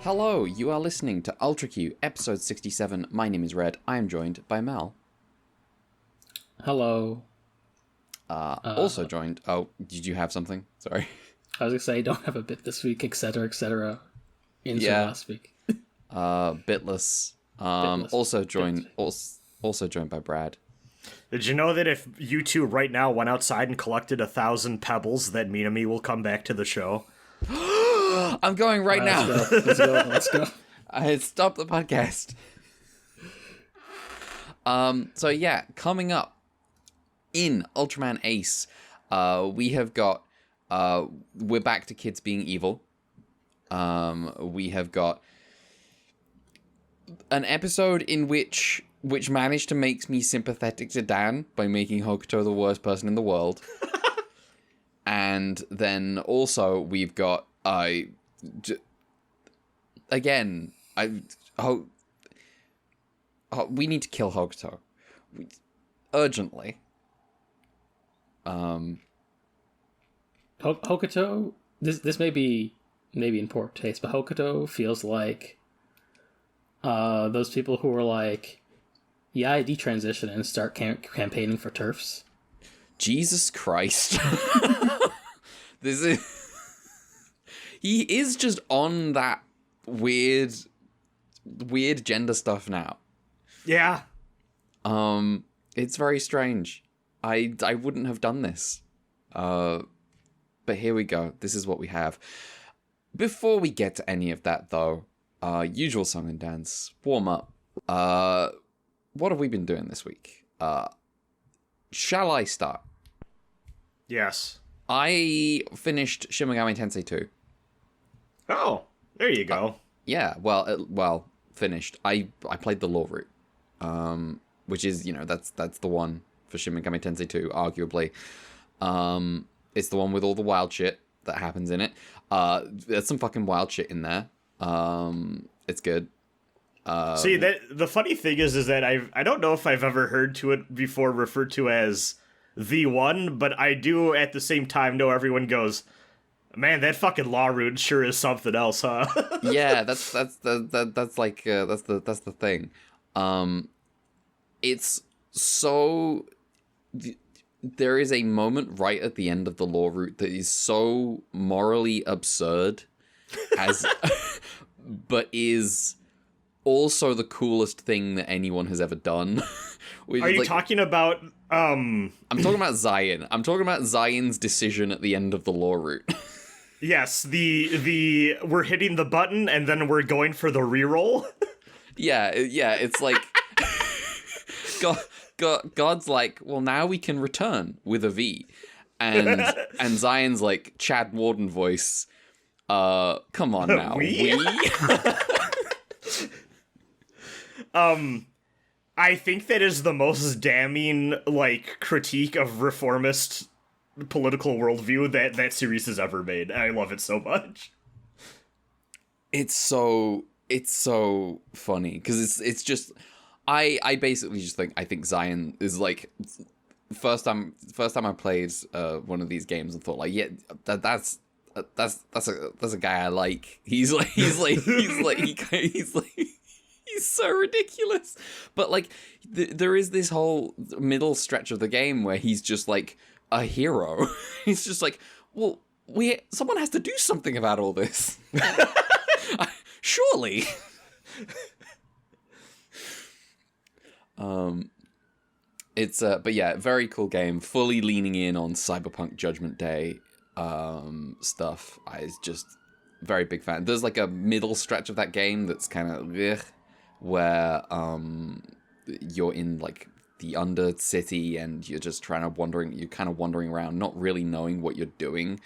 Hello, you are listening to Ultra Q, episode 67. My name is Red. I am joined by Mel. Hello. Also joined... Oh, did you have something? Sorry. I was going to say, don't have a bit this week, etc., etc. Last week. Bitless. Bitless. Also joined by Brad. Did you know that if you two right now went outside and collected 1,000 pebbles, that Megami will come back to the show? I'm going right now. Let's go. I stopped the podcast. So yeah, coming up in Ultraman Ace, we have got we're back to kids being evil. We have got an episode in which managed to make me sympathetic to Dan by making Hokuto the worst person in the world. And then also we've got we need to kill Hokuto urgently. Hokuto, this may be in poor taste, but Hokuto feels like those people who are like, yeah, I detransition and start campaigning for TERFs. Jesus Christ. This is... He is just on that weird gender stuff now. Yeah. It's very strange. I wouldn't have done this. But here we go. This is what we have. Before we get to any of that, though, usual song and dance, warm up. What have we been doing this week? Shall I start? Yes. I finished Shin Megami Tensei 2. Oh, there you go. Yeah, finished. I played the lore route, which is, that's the one for Shin Megami Tensei 2, arguably. It's the one with all the wild shit that happens in it. There's some fucking wild shit in there. It's good. See, the funny thing is that I don't know if I've ever heard to it before referred to as the one, but I do at the same time know everyone goes, man, that fucking law route sure is something else, huh? Yeah, that's the thing. It's so there is a moment right at the end of the law route that is so morally absurd, but is also the coolest thing that anyone has ever done. Are you talking about I'm talking about Zion. I'm talking about Zion's decision at the end of the law route. Yes, the we're hitting the button and then we're going for the reroll. Yeah, it's like God's like, well, now we can return with a V, and Zion's like, Chad Warden voice, come on now, we. I think that is the most damning, critique of reformist political worldview that series has ever made. I love it so much. It's so funny because it's just I basically just think Zion is like first time I played one of these games and thought like, yeah, that's a guy I like. He's so ridiculous. But like there is this whole middle stretch of the game where he's just like a hero. He's just like, well, someone has to do something about all this. Surely. It's but yeah, very cool game, fully leaning in on Cyberpunk Judgment Day stuff. I was just very big fan. There's like a middle stretch of that game that's kind of where you're in like the Undercity and you're just kind of wandering around, not really knowing what you're doing.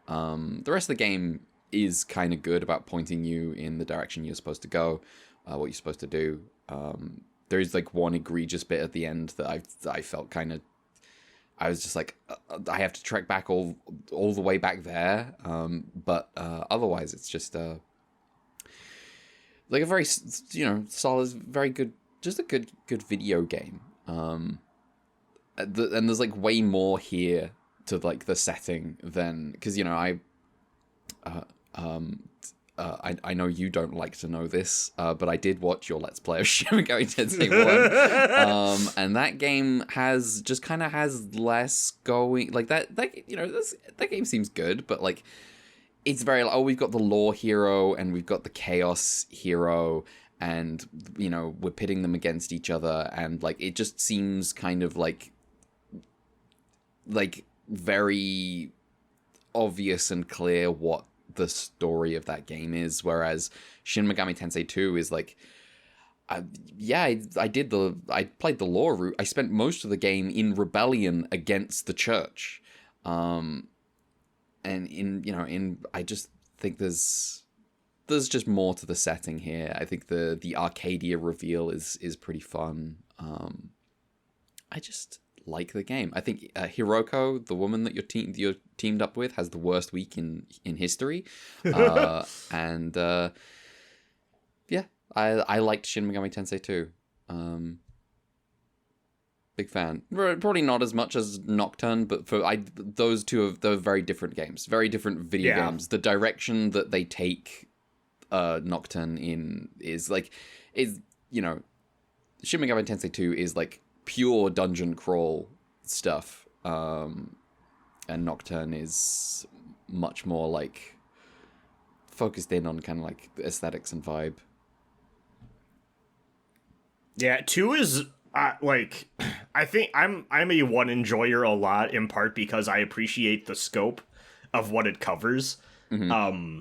The rest of the game is kind of good about pointing you in the direction you're supposed to go, what you're supposed to do. There is like one egregious bit at the end that I felt kind of, I was just like, I have to trek back all the way back there. But otherwise, it's just like a very solid, very good, just a good video game. And there's like way more here to like the setting than because I know you don't like to know this, but I did watch your Let's Play of Shin Megami Tensei 1, and that game has less going. Like that game seems good, but like it's very we've got the law hero and we've got the chaos hero, and we're pitting them against each other, and like it just seems kind of like very obvious and clear what the story of that game is, whereas Shin Megami Tensei 2 is like, I played the law route. I spent most of the game in rebellion against the church, and I just think there's just more to the setting here. I think the Arcadia reveal is pretty fun. I just like the game. I think Hiroko, the woman that you're teamed up with, has the worst week in history. And I liked Shin Megami Tensei 2. Big fan. Probably not as much as Nocturne, but those two they're very different games, very different video games. The direction that they take Nocturne in is Shin Megami Tensei 2 is like pure dungeon crawl stuff, and Nocturne is much more like focused in on kind of like aesthetics and vibe. Yeah, 2 is I think I'm a 1 enjoyer a lot, in part because I appreciate the scope of what it covers. Mm-hmm.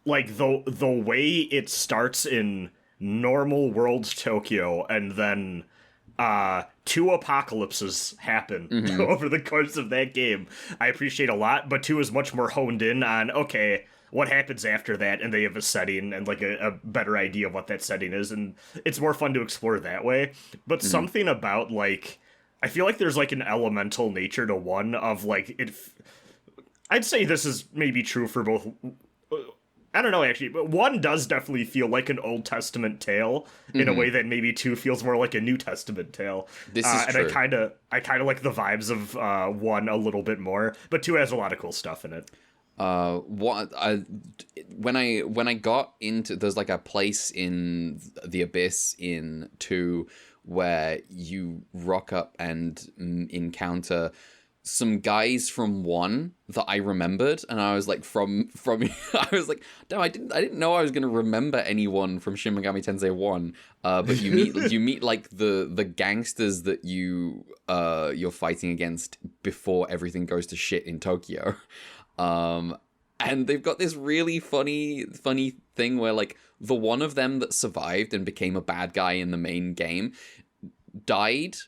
Like the way it starts in normal world Tokyo, and then 2 apocalypses happen over the course of that game, I appreciate a lot. But 2 is much more honed in on, okay, what happens after that, and they have a setting and like a better idea of what that setting is, and it's more fun to explore that way. But something about like, I feel like there's like an elemental nature to 1 of like it. I'd say this is maybe true for both. I don't know, actually, but 1 does definitely feel like an Old Testament tale in a way that maybe 2 feels more like a New Testament tale. This is true. And I kind of like the vibes of 1 a little bit more, but 2 has a lot of cool stuff in it. When I got into, there's like a place in the Abyss in 2 where you rock up and encounter some guys from 1 that I remembered, and I was like, from I was like, no, I didn't know I was gonna remember anyone from Shin Megami Tensei 1. But you meet like the gangsters that you're fighting against before everything goes to shit in Tokyo. And they've got this really funny thing where like the one of them that survived and became a bad guy in the main game died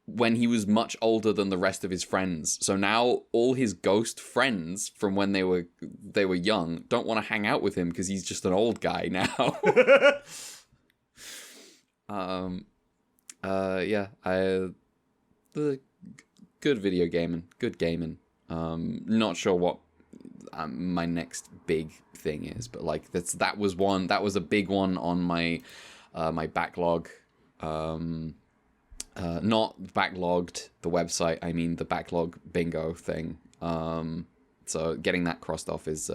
when he was much older than the rest of his friends. So now all his ghost friends from when they were young don't want to hang out with him because he's just an old guy now. The good video gaming, good gaming. Not sure what my next big thing is, but like that was a big one on my my backlog. Not backlogged the website, I mean the backlog bingo thing. So getting that crossed off is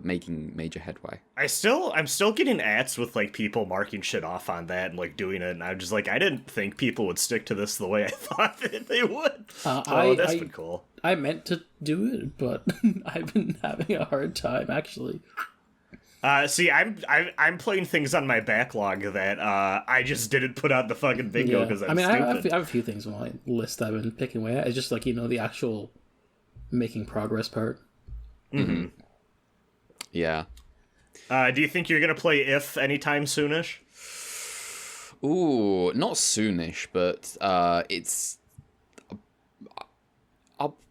making major headway. I'm still getting ats with like people marking shit off on that and like doing it, and I'm just like, I didn't think people would stick to this the way I thought that they would. That's been cool. I meant to do it, but I've been having a hard time actually. See, I'm playing things on my backlog that I just didn't put on the fucking bingo because I'm stupid. I have a few things on my list I've been picking away at. It's just like, the actual making progress part. Mm-hmm. Yeah. Do you think you're gonna play If anytime soonish? Ooh, not soonish, but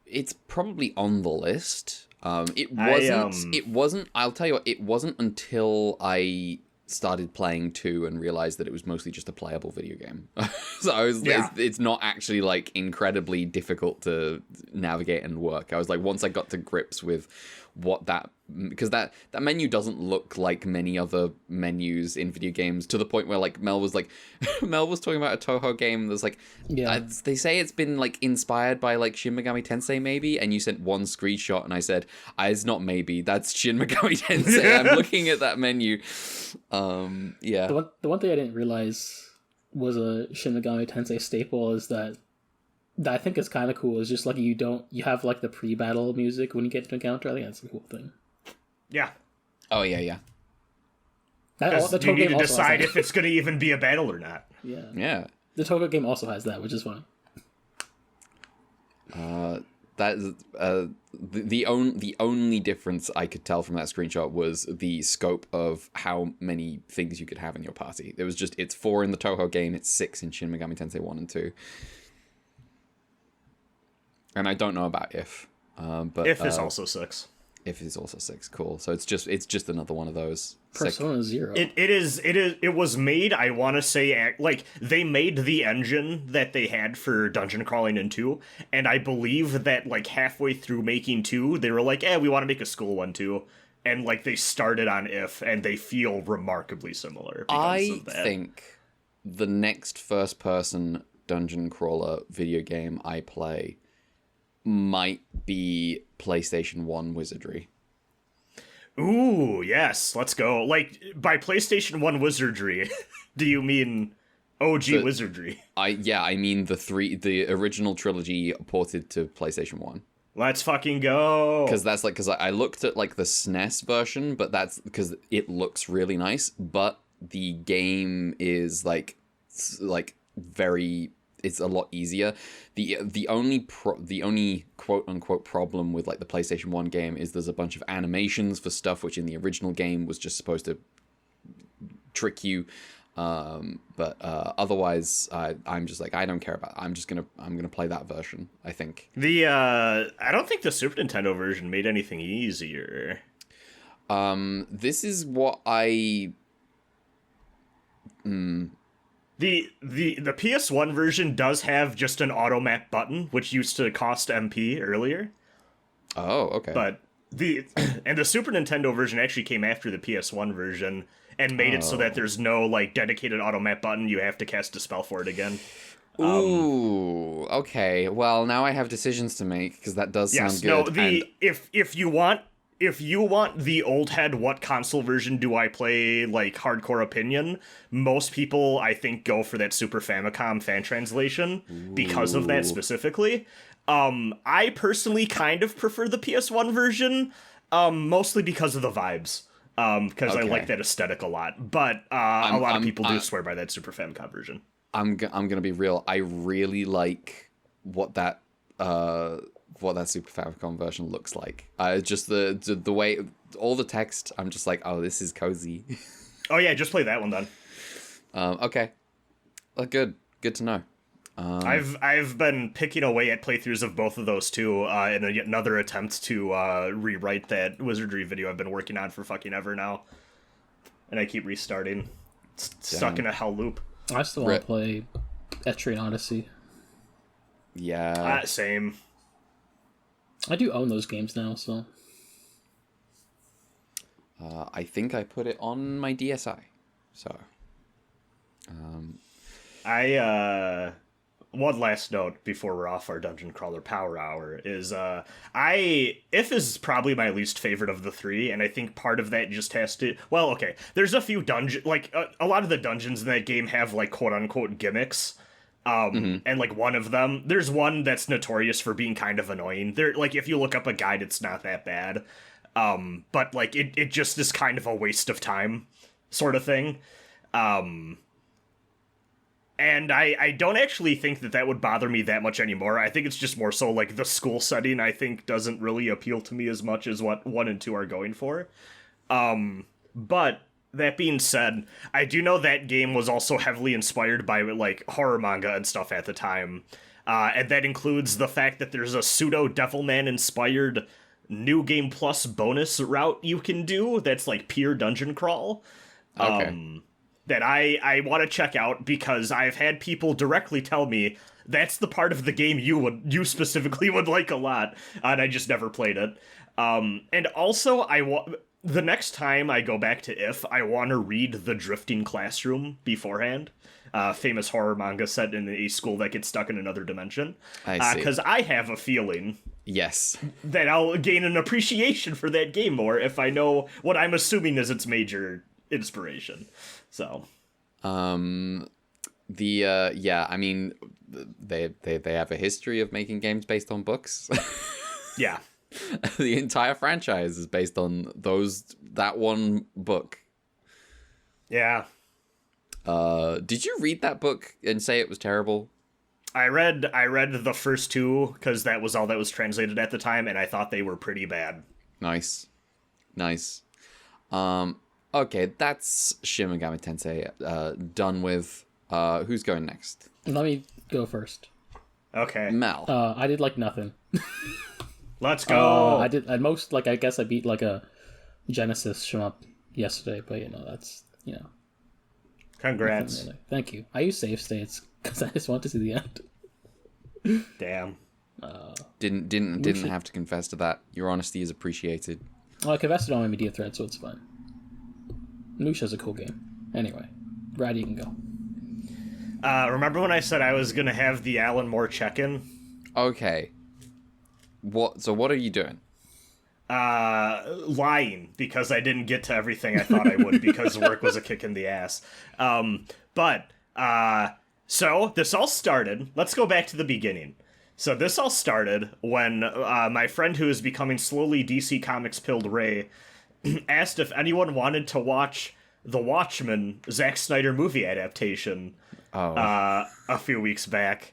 it's probably on the list. It wasn't. I'll tell you what. It wasn't until I started playing 2 and realized that it was mostly just a playable video game. So it's not actually like incredibly difficult to navigate and work. I was like, once I got to grips with what that, because that menu doesn't look like many other menus in video games, to the point where like Mel was talking about a Toho game that's like, they say it's been like inspired by like Shin Megami Tensei maybe, and you sent one screenshot and I said, it's not maybe, that's Shin Megami Tensei. I'm looking at that menu. Yeah. The one thing I didn't realize was a Shin Megami Tensei staple is that I think is kind of cool is just like you have like the pre-battle music when you get to encounter. I think that's a cool thing. Yeah. Oh yeah. Because you need to decide if it's going to even be a battle or not. Yeah. Yeah. The Toho game also has that, which is fun. That is the only difference I could tell from that screenshot was the scope of how many things you could have in your party. It was just, it's 4 in the Toho game, it's 6 in Shin Megami Tensei 1 and 2. And I don't know about if, but if is also 6. If is also 6, cool. So it's just another one of those. Persona 0. It was made, I want to say, like, they made the engine that they had for dungeon crawling in 2, and I believe that, like, halfway through making 2, they were like, we want to make a school one too. And, like, they started on if, and they feel remarkably similar because of that. I think the next first-person dungeon crawler video game I play might be PlayStation 1 Wizardry. Ooh, yes, let's go. Like, by PlayStation 1 Wizardry, do you mean OG Wizardry? I mean the original trilogy ported to PlayStation 1. Let's fucking go. Because I looked at like the SNES version, but that's because it looks really nice, but the game is like very, it's a lot easier. The only quote unquote problem with like the PlayStation 1 game is there's a bunch of animations for stuff which in the original game was just supposed to trick you. But otherwise I'm just like, I don't care about it. I'm gonna play that version, I think. I don't think the Super Nintendo version made anything easier. This is what I The PS1 version does have just an auto map button, which used to cost MP earlier. Oh, okay. But the Super Nintendo version actually came after the PS1 version and made it so that there's no like dedicated auto map button. You have to cast a spell for it again. Ooh, okay. Well, now I have decisions to make because that does sound good. If you want the old head, what console version do I play, like, hardcore opinion, most people, I think, go for that Super Famicom fan translation because of that specifically. I personally kind of prefer the PS1 version, mostly because of the vibes, because I like that aesthetic a lot. But a lot of people do swear by that Super Famicom version. I'm gonna be real. I really like what that Super Famicom version looks like. Just the way, all the text, I'm just like, oh, this is cozy. Oh yeah, just play that one then. Okay. Good to know. I've been picking away at playthroughs of both of those too, in yet another attempt to rewrite that Wizardry video I've been working on for fucking ever now. And I keep restarting. Stuck in a hell loop. I still want to play Etrian Odyssey. Yeah. Same. I do own those games now, so. I think I put it on my DSi. So. One last note before we're off our Dungeon Crawler Power Hour is, If is probably my least favorite of the 3, and I think part of that just has to, well, okay, there's a few a lot of the dungeons in that game have, like, quote-unquote gimmicks. And, like, one of them, there's one that's notorious for being kind of annoying. Like, if you look up a guide, it's not that bad. But, like, it just is kind of a waste of time sort of thing. And I don't actually think that would bother me that much anymore. I think it's just more so, like, the school setting, I think, doesn't really appeal to me as much as what 1 and 2 are going for. But that being said, I do know that game was also heavily inspired by, like, horror manga and stuff at the time. And that includes the fact that there's a pseudo Devilman-inspired New Game Plus bonus route you can do that's, like, pure dungeon crawl. Okay. that I want to check out because I've had people directly tell me that's the part of the game you specifically would like a lot, and I just never played it. And also, the next time I go back to If, I want to read The Drifting Classroom beforehand. Famous horror manga set in a school that gets stuck in another dimension. I see. Because I have a feeling Yes. that I'll gain an appreciation for that game more if I know what I'm assuming is its major inspiration. So, I mean, they have a history of making games based on books. yeah. The entire franchise is based on that one book. Yeah. Did you read that book and say it was terrible? I read the first two because that was all that was translated at the time, and I thought they were pretty bad. Nice. Okay, that's Shin Megami Tensei done with. Who's going next? Let me go first. Okay. Mel. I did like nothing. Let's go. I did at most I guess I beat like a Genesis shmup yesterday, but that's Congrats. really. Thank you. I use save states because I just want to see the end. Damn. Didn't have to confess to that. Your honesty is appreciated. Well, I confessed it on my media thread, so it's fine. Musha's a cool game. Anyway, Brad, you can go. Remember when I said I was gonna have the Alan Moore check-in? Okay. What are you doing? Lying, because I didn't get to everything I thought I would because work was a kick in the ass. So this all started. Let's go back to the beginning. So this all started when my friend who is becoming slowly DC Comics pilled Ray asked if anyone wanted to watch the Watchmen Zack Snyder movie adaptation a few weeks back.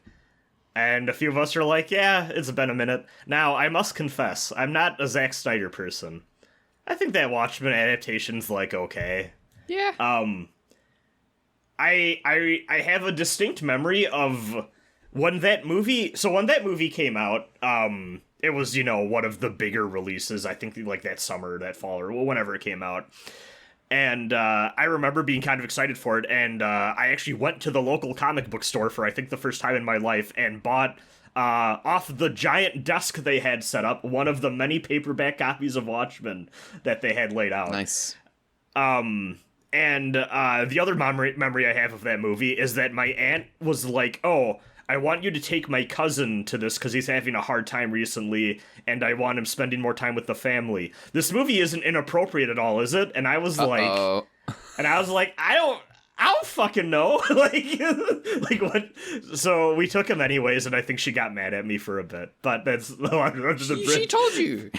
And a few of us are like, yeah, it's been a minute. Now, I must confess, I'm not a Zack Snyder person. I think that Watchmen adaptation's, okay. Yeah. I have a distinct memory of when that movie came out, it was, one of the bigger releases, I think, that summer, that fall, or whenever it came out. And I remember being kind of excited for it, and I actually went to the local comic book store for, I think, the first time in my life, and bought, off the giant desk they had set up, one of the many paperback copies of Watchmen that they had laid out. Nice. And the other memory I have of that movie is that my aunt was like, oh, I want you to take my cousin to this because he's having a hard time recently, and I want him spending more time with the family. This movie isn't inappropriate at all, is it? And I was like, I don't fucking know. like what? So we took him anyways, and I think she got mad at me for a bit. But that's she told you.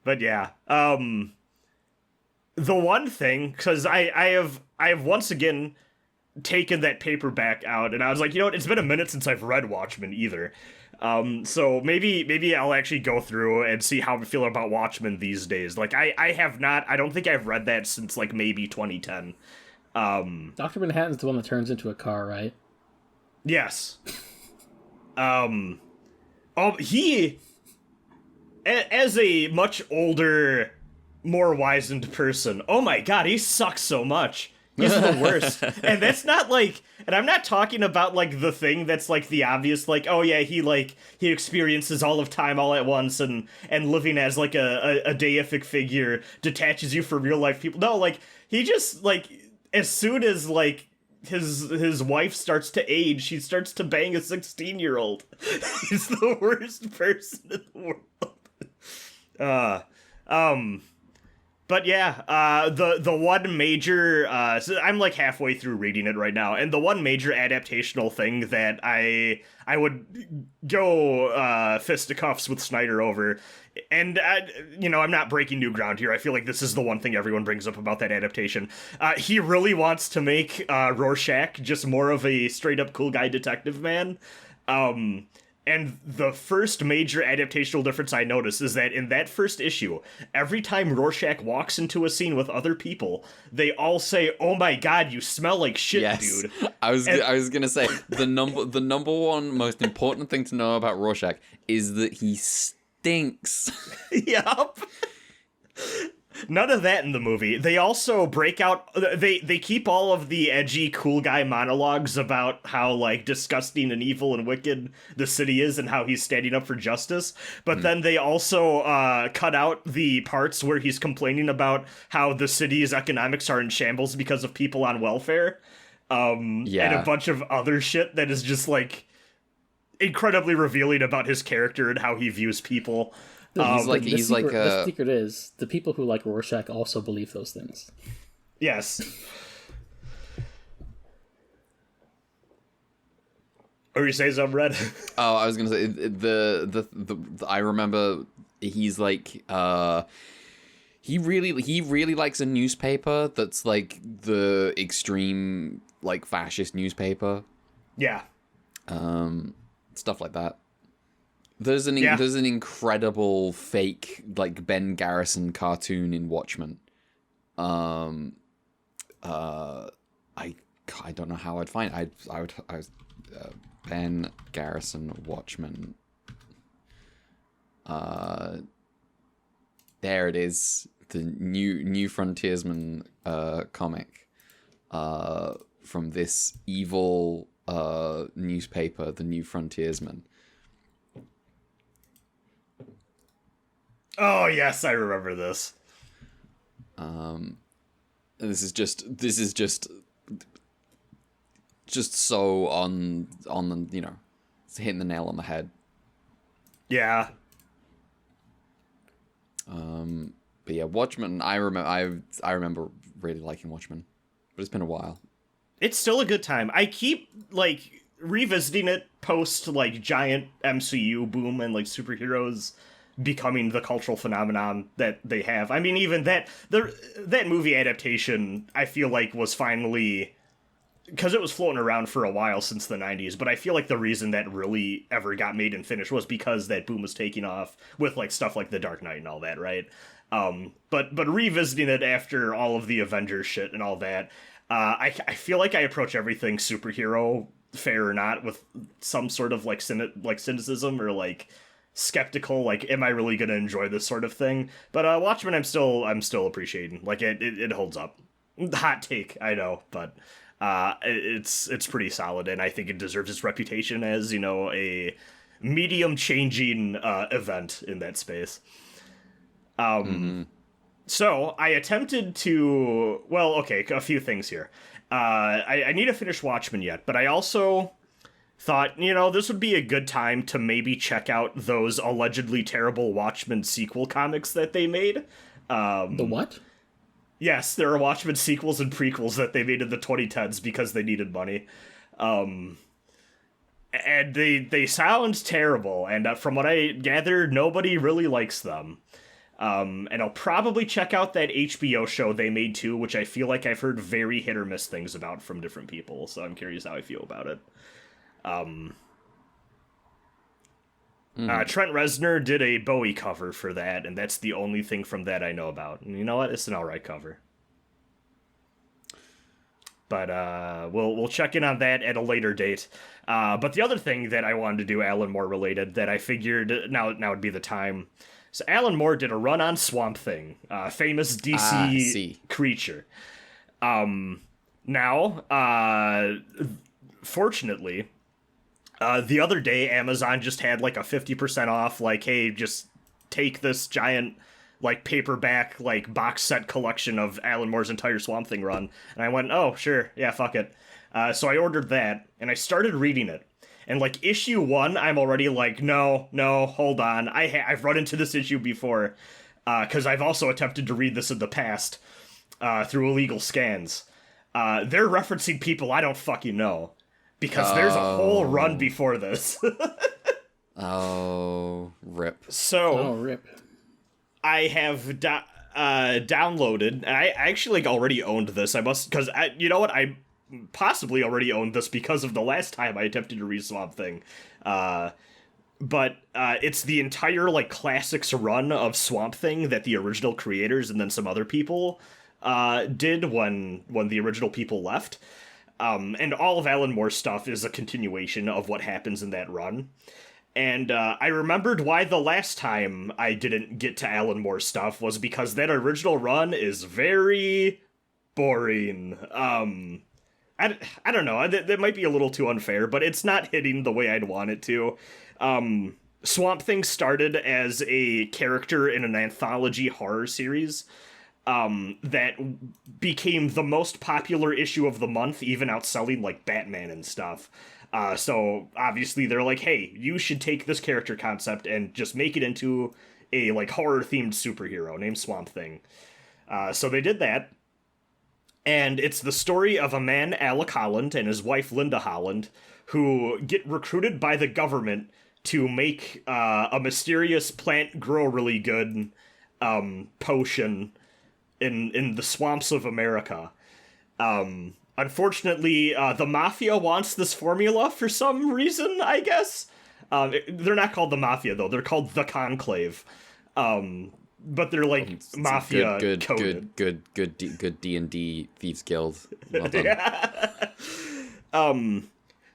But yeah. The one thing, because I have once again taken that paperback out, and I was like, you know what, it's been a minute since I've read Watchmen either. So maybe I'll actually go through and see how I feel about Watchmen these days. I have not, I don't think I've read that since maybe 2010. Dr. Manhattan's the one that turns into a car, right? Yes. He, as a much older, more wizened person, oh my god, he sucks so much. He's the worst. And that's not and I'm not talking about the thing that's the obvious oh yeah, he experiences all of time all at once and living as a deific figure detaches you from real life people. No, he just as soon as his wife starts to age, she starts to bang a 16-year-old. He's the worst person in the world. But yeah, the one major, so I'm halfway through reading it right now, and the one major adaptational thing that I would go fisticuffs with Snyder over, and I'm not breaking new ground here. I feel like this is the one thing everyone brings up about that adaptation. He really wants to make Rorschach just more of a straight up cool guy detective man. And the first major adaptational difference I noticed is that in that first issue, every time Rorschach walks into a scene with other people, they all say, "Oh my god, you smell like shit, dude." I was gonna say the number one most important thing to know about Rorschach is that he stinks. Yup. None of that in the movie. They also break out. They keep all of the edgy, cool guy monologues about how like disgusting and evil and wicked the city is, and how he's standing up for justice. But then they also cut out the parts where he's complaining about how the city's economics are in shambles because of people on welfare. And a bunch of other shit that is just like incredibly revealing about his character and how he views people. The secret is the people who like Rorschach also believe those things. Yes. Or you say something, Red? Oh, I was gonna say the I remember he's like he really likes a newspaper that's like the extreme like fascist newspaper. Yeah. Stuff like that. There's an incredible fake like Ben Garrison cartoon in Watchmen. I don't know how I'd find it. I would Ben Garrison Watchmen. There it is, the new Frontiersman comic from this evil newspaper, the New Frontiersman. Oh yes, I remember this. This is just so on the, you know, it's hitting the nail on the head. Yeah. But yeah, Watchmen. I remember really liking Watchmen, but it's been a while. It's still a good time. I keep like revisiting it post like giant MCU boom and like superheroes becoming the cultural phenomenon that they have. I mean, even that movie adaptation, I feel like was finally, because it was floating around for a while since the 90s, but I feel like the reason that really ever got made and finished was because that boom was taking off with like stuff like The Dark Knight and all that, right? But revisiting it after all of the Avengers shit and all that, I feel like I approach everything superhero, fair or not, with some sort of like cynicism or like skeptical, like, am I really gonna enjoy this sort of thing? But Watchmen, I'm still appreciating. Like it holds up. Hot take, I know, but it's pretty solid, and I think it deserves its reputation as, you know, a medium changing event in that space. So I attempted to, well, okay, a few things here. I need to finish Watchmen yet, but I also thought, you know, this would be a good time to maybe check out those allegedly terrible Watchmen sequel comics that they made. The what? Yes, there are Watchmen sequels and prequels that they made in the 2010s because they needed money. And they sound terrible, and from what I gather, nobody really likes them. And I'll probably check out that HBO show they made too, which I feel like I've heard very hit or miss things about from different people, so I'm curious how I feel about it. Trent Reznor did a Bowie cover for that, and that's the only thing from that I know about. And you know what? It's an alright cover. But we'll check in on that at a later date. But the other thing that I wanted to do, Alan Moore related, that I figured now would be the time. So Alan Moore did a run on Swamp Thing, famous DC creature. Fortunately, the other day, Amazon just had like a 50% off, like, hey, just take this giant, like, paperback, like, box set collection of Alan Moore's entire Swamp Thing run. And I went, oh, sure, yeah, fuck it. So I ordered that, and I started reading it. And, like, issue 1, I'm already like, no, hold on. I've run into this issue before, because I've also attempted to read this in the past through illegal scans. They're referencing people I don't fucking know. Because there's a whole run before this. Oh, rip. So, rip. I have downloaded, and I actually already owned this. I must, because you know what? I possibly already owned this because of the last time I attempted to read Swamp Thing. But it's the entire, like, classics run of Swamp Thing that the original creators and then some other people did when the original people left. And all of Alan Moore's stuff is a continuation of what happens in that run. And I remembered why the last time I didn't get to Alan Moore stuff was because that original run is very boring. I don't know, that might be a little too unfair, but it's not hitting the way I'd want it to. Swamp Thing started as a character in an anthology horror series that became the most popular issue of the month, even outselling like Batman and stuff. So obviously they're like, hey, you should take this character concept and just make it into a like horror themed superhero named Swamp Thing. So they did that. And it's the story of a man, Alec Holland, and his wife, Linda Holland, who get recruited by the government to make a mysterious plant grow really good potion in the swamps of America. Unfortunately, the Mafia wants this formula for some reason, I guess. They're not called the Mafia, though. They're called the Conclave. But they're like It's Mafia good D&D Thieves Guild. Well done.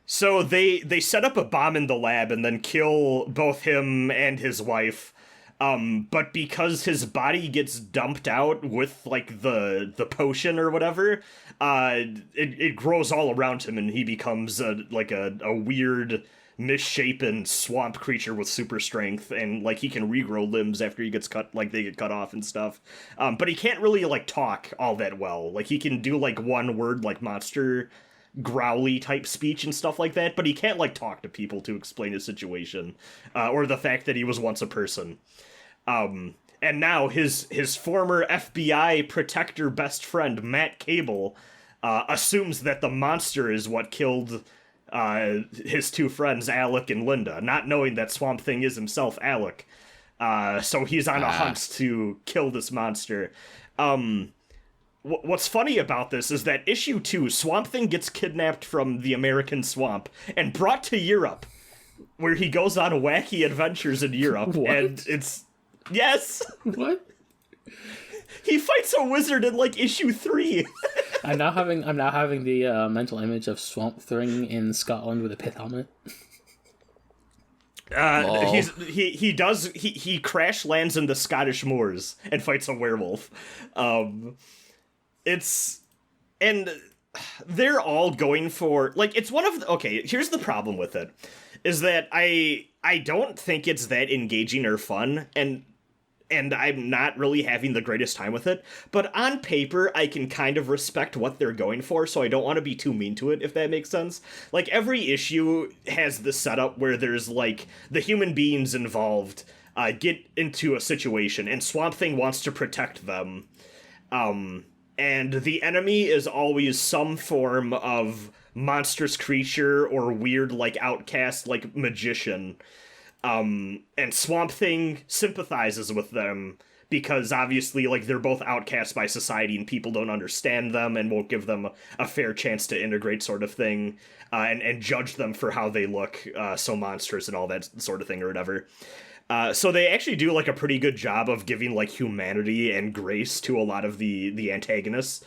So they set up a bomb in the lab and then kill both him and his wife. But because his body gets dumped out with like the potion or whatever, it grows all around him and he becomes a weird misshapen swamp creature with super strength, and like he can regrow limbs after he gets cut, like they get cut off and stuff. But he can't really like talk all that well. Like he can do like one word like monster growly type speech and stuff like that, but he can't like talk to people to explain his situation or the fact that he was once a person. And now his former FBI protector best friend Matt Cable assumes that the monster is what killed his two friends, Alec and Linda, not knowing that Swamp Thing is himself Alec. So he's on a hunt to kill this monster. What's funny about this is that issue 2, Swamp Thing gets kidnapped from the American swamp and brought to Europe, where he goes on wacky adventures in Europe. What? And it's... Yes! What? He fights a wizard in, like, issue 3. I'm now having the mental image of Swamp Thing in Scotland with a pit helmet. He crash lands in the Scottish moors and fights a werewolf. And they're all going for, like, it's one of the, okay, here's the problem with it, is that I don't think it's that engaging or fun, and I'm not really having the greatest time with it, but on paper, I can kind of respect what they're going for, so I don't want to be too mean to it, if that makes sense. Like, every issue has the setup where there's, like, the human beings involved get into a situation, and Swamp Thing wants to protect them. And the enemy is always some form of monstrous creature or weird, like, outcast, like, magician. And Swamp Thing sympathizes with them because obviously, like, they're both outcast by society and people don't understand them and won't give them a fair chance to integrate, sort of thing, and judge them for how they look so monstrous and all that sort of thing or whatever. So they actually do, like, a pretty good job of giving, like, humanity and grace to a lot of the antagonists.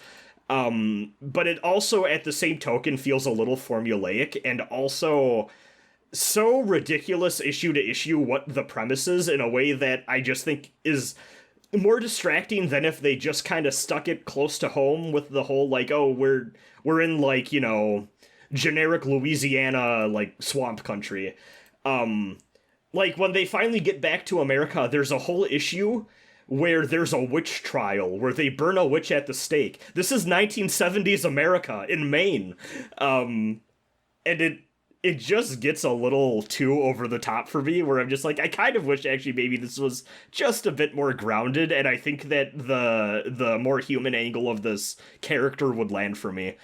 But it also, at the same token, feels a little formulaic and also so ridiculous issue to issue what the premise is in a way that I just think is more distracting than if they just kind of stuck it close to home with the whole, like, oh, we're in, like, you know, generic Louisiana, like, swamp country. Like, when they finally get back to America, there's a whole issue where there's a witch trial, where they burn a witch at the stake. This is 1970s America in Maine. And it just gets a little too over the top for me, where I'm just like, I kind of wish actually maybe this was just a bit more grounded, and I think that the more human angle of this character would land for me.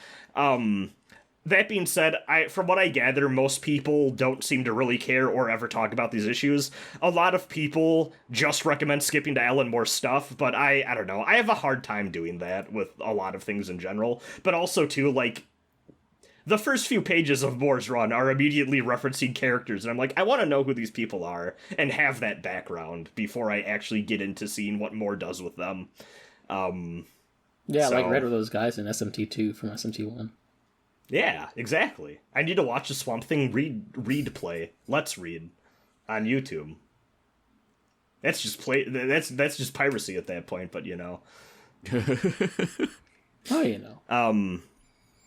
That being said, from what I gather, most people don't seem to really care or ever talk about these issues. A lot of people just recommend skipping to Alan Moore's stuff, but I don't know. I have a hard time doing that with a lot of things in general. But also, too, like, the first few pages of Moore's run are immediately referencing characters, and I'm like, I want to know who these people are and have that background before I actually get into seeing what Moore does with them. Yeah, so, like read with those guys in SMT2 from SMT1. Yeah, exactly. I need to watch the Swamp Thing read play. Let's read. on YouTube. That's just that's just piracy at that point, but you know. Oh, you know.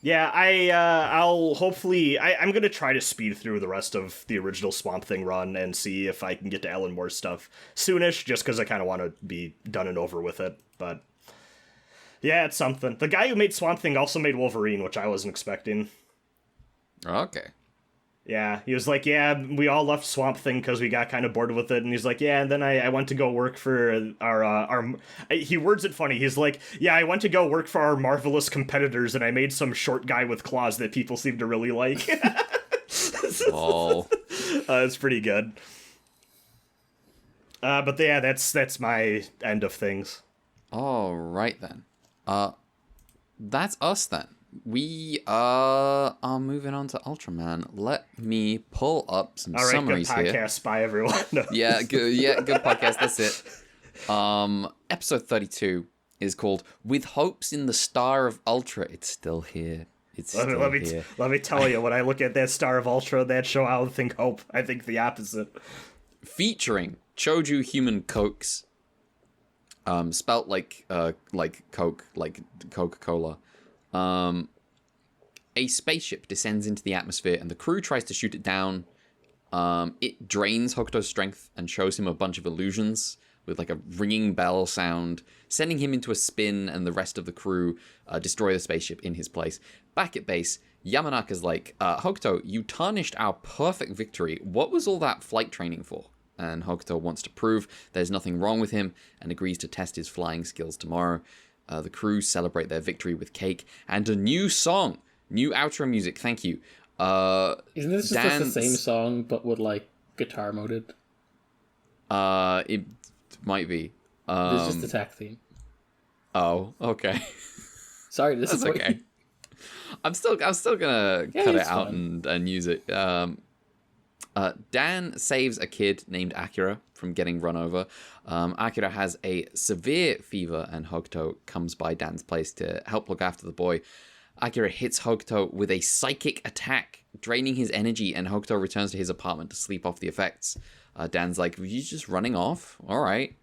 Yeah, I'll hopefully I'm gonna try to speed through the rest of the original Swamp Thing run and see if I can get to Alan Moore's stuff soonish, just because I kind of want to be done and over with it. But yeah, it's something. The guy who made Swamp Thing also made Wolverine, which I wasn't expecting. Okay. Yeah, he was like, yeah, we all left Swamp Thing because we got kind of bored with it, and he's like, yeah, and then I went to go work for our he words it funny, he's like, yeah, I went to go work for our marvelous competitors, and I made some short guy with claws that people seem to really like. Oh. It's pretty good. But yeah, that's my end of things. All right, then. That's us, then. We are moving on to Ultraman. Let me pull up some summaries good podcast, here. Bye, everyone. No. Yeah, good podcast. That's it. Episode 32 is called "With Hopes in the Star of Ultra." It's still here. Let me tell you, when I look at that Star of Ultra, that show, I don't think hope. I think the opposite. Featuring Choju Human Cokes, spelt like Coke, like Coca-Cola. A spaceship descends into the atmosphere and the crew tries to shoot it down. It drains Hokuto's strength and shows him a bunch of illusions with like a ringing bell sound, sending him into a spin, and the rest of the crew destroy the spaceship in his place. Back at base, Yamanaka's like, Hokuto, you tarnished our perfect victory. What was all that flight training for? And Hokuto wants to prove there's nothing wrong with him and agrees to test his flying skills tomorrow. The crew celebrate their victory with cake and a new song. New outro music, thank you. Isn't this just the same song, but with, like, guitar moded? It might be. This is just the tech theme. Oh, okay. Sorry, this is okay. I'm still gonna cut it out and use it. Dan saves a kid named Akira from getting run over. Akira has a severe fever, and Hokuto comes by Dan's place to help look after the boy. Akira hits Hokuto with a psychic attack, draining his energy, and Hokuto returns to his apartment to sleep off the effects. Dan's like, were you just running off? All right,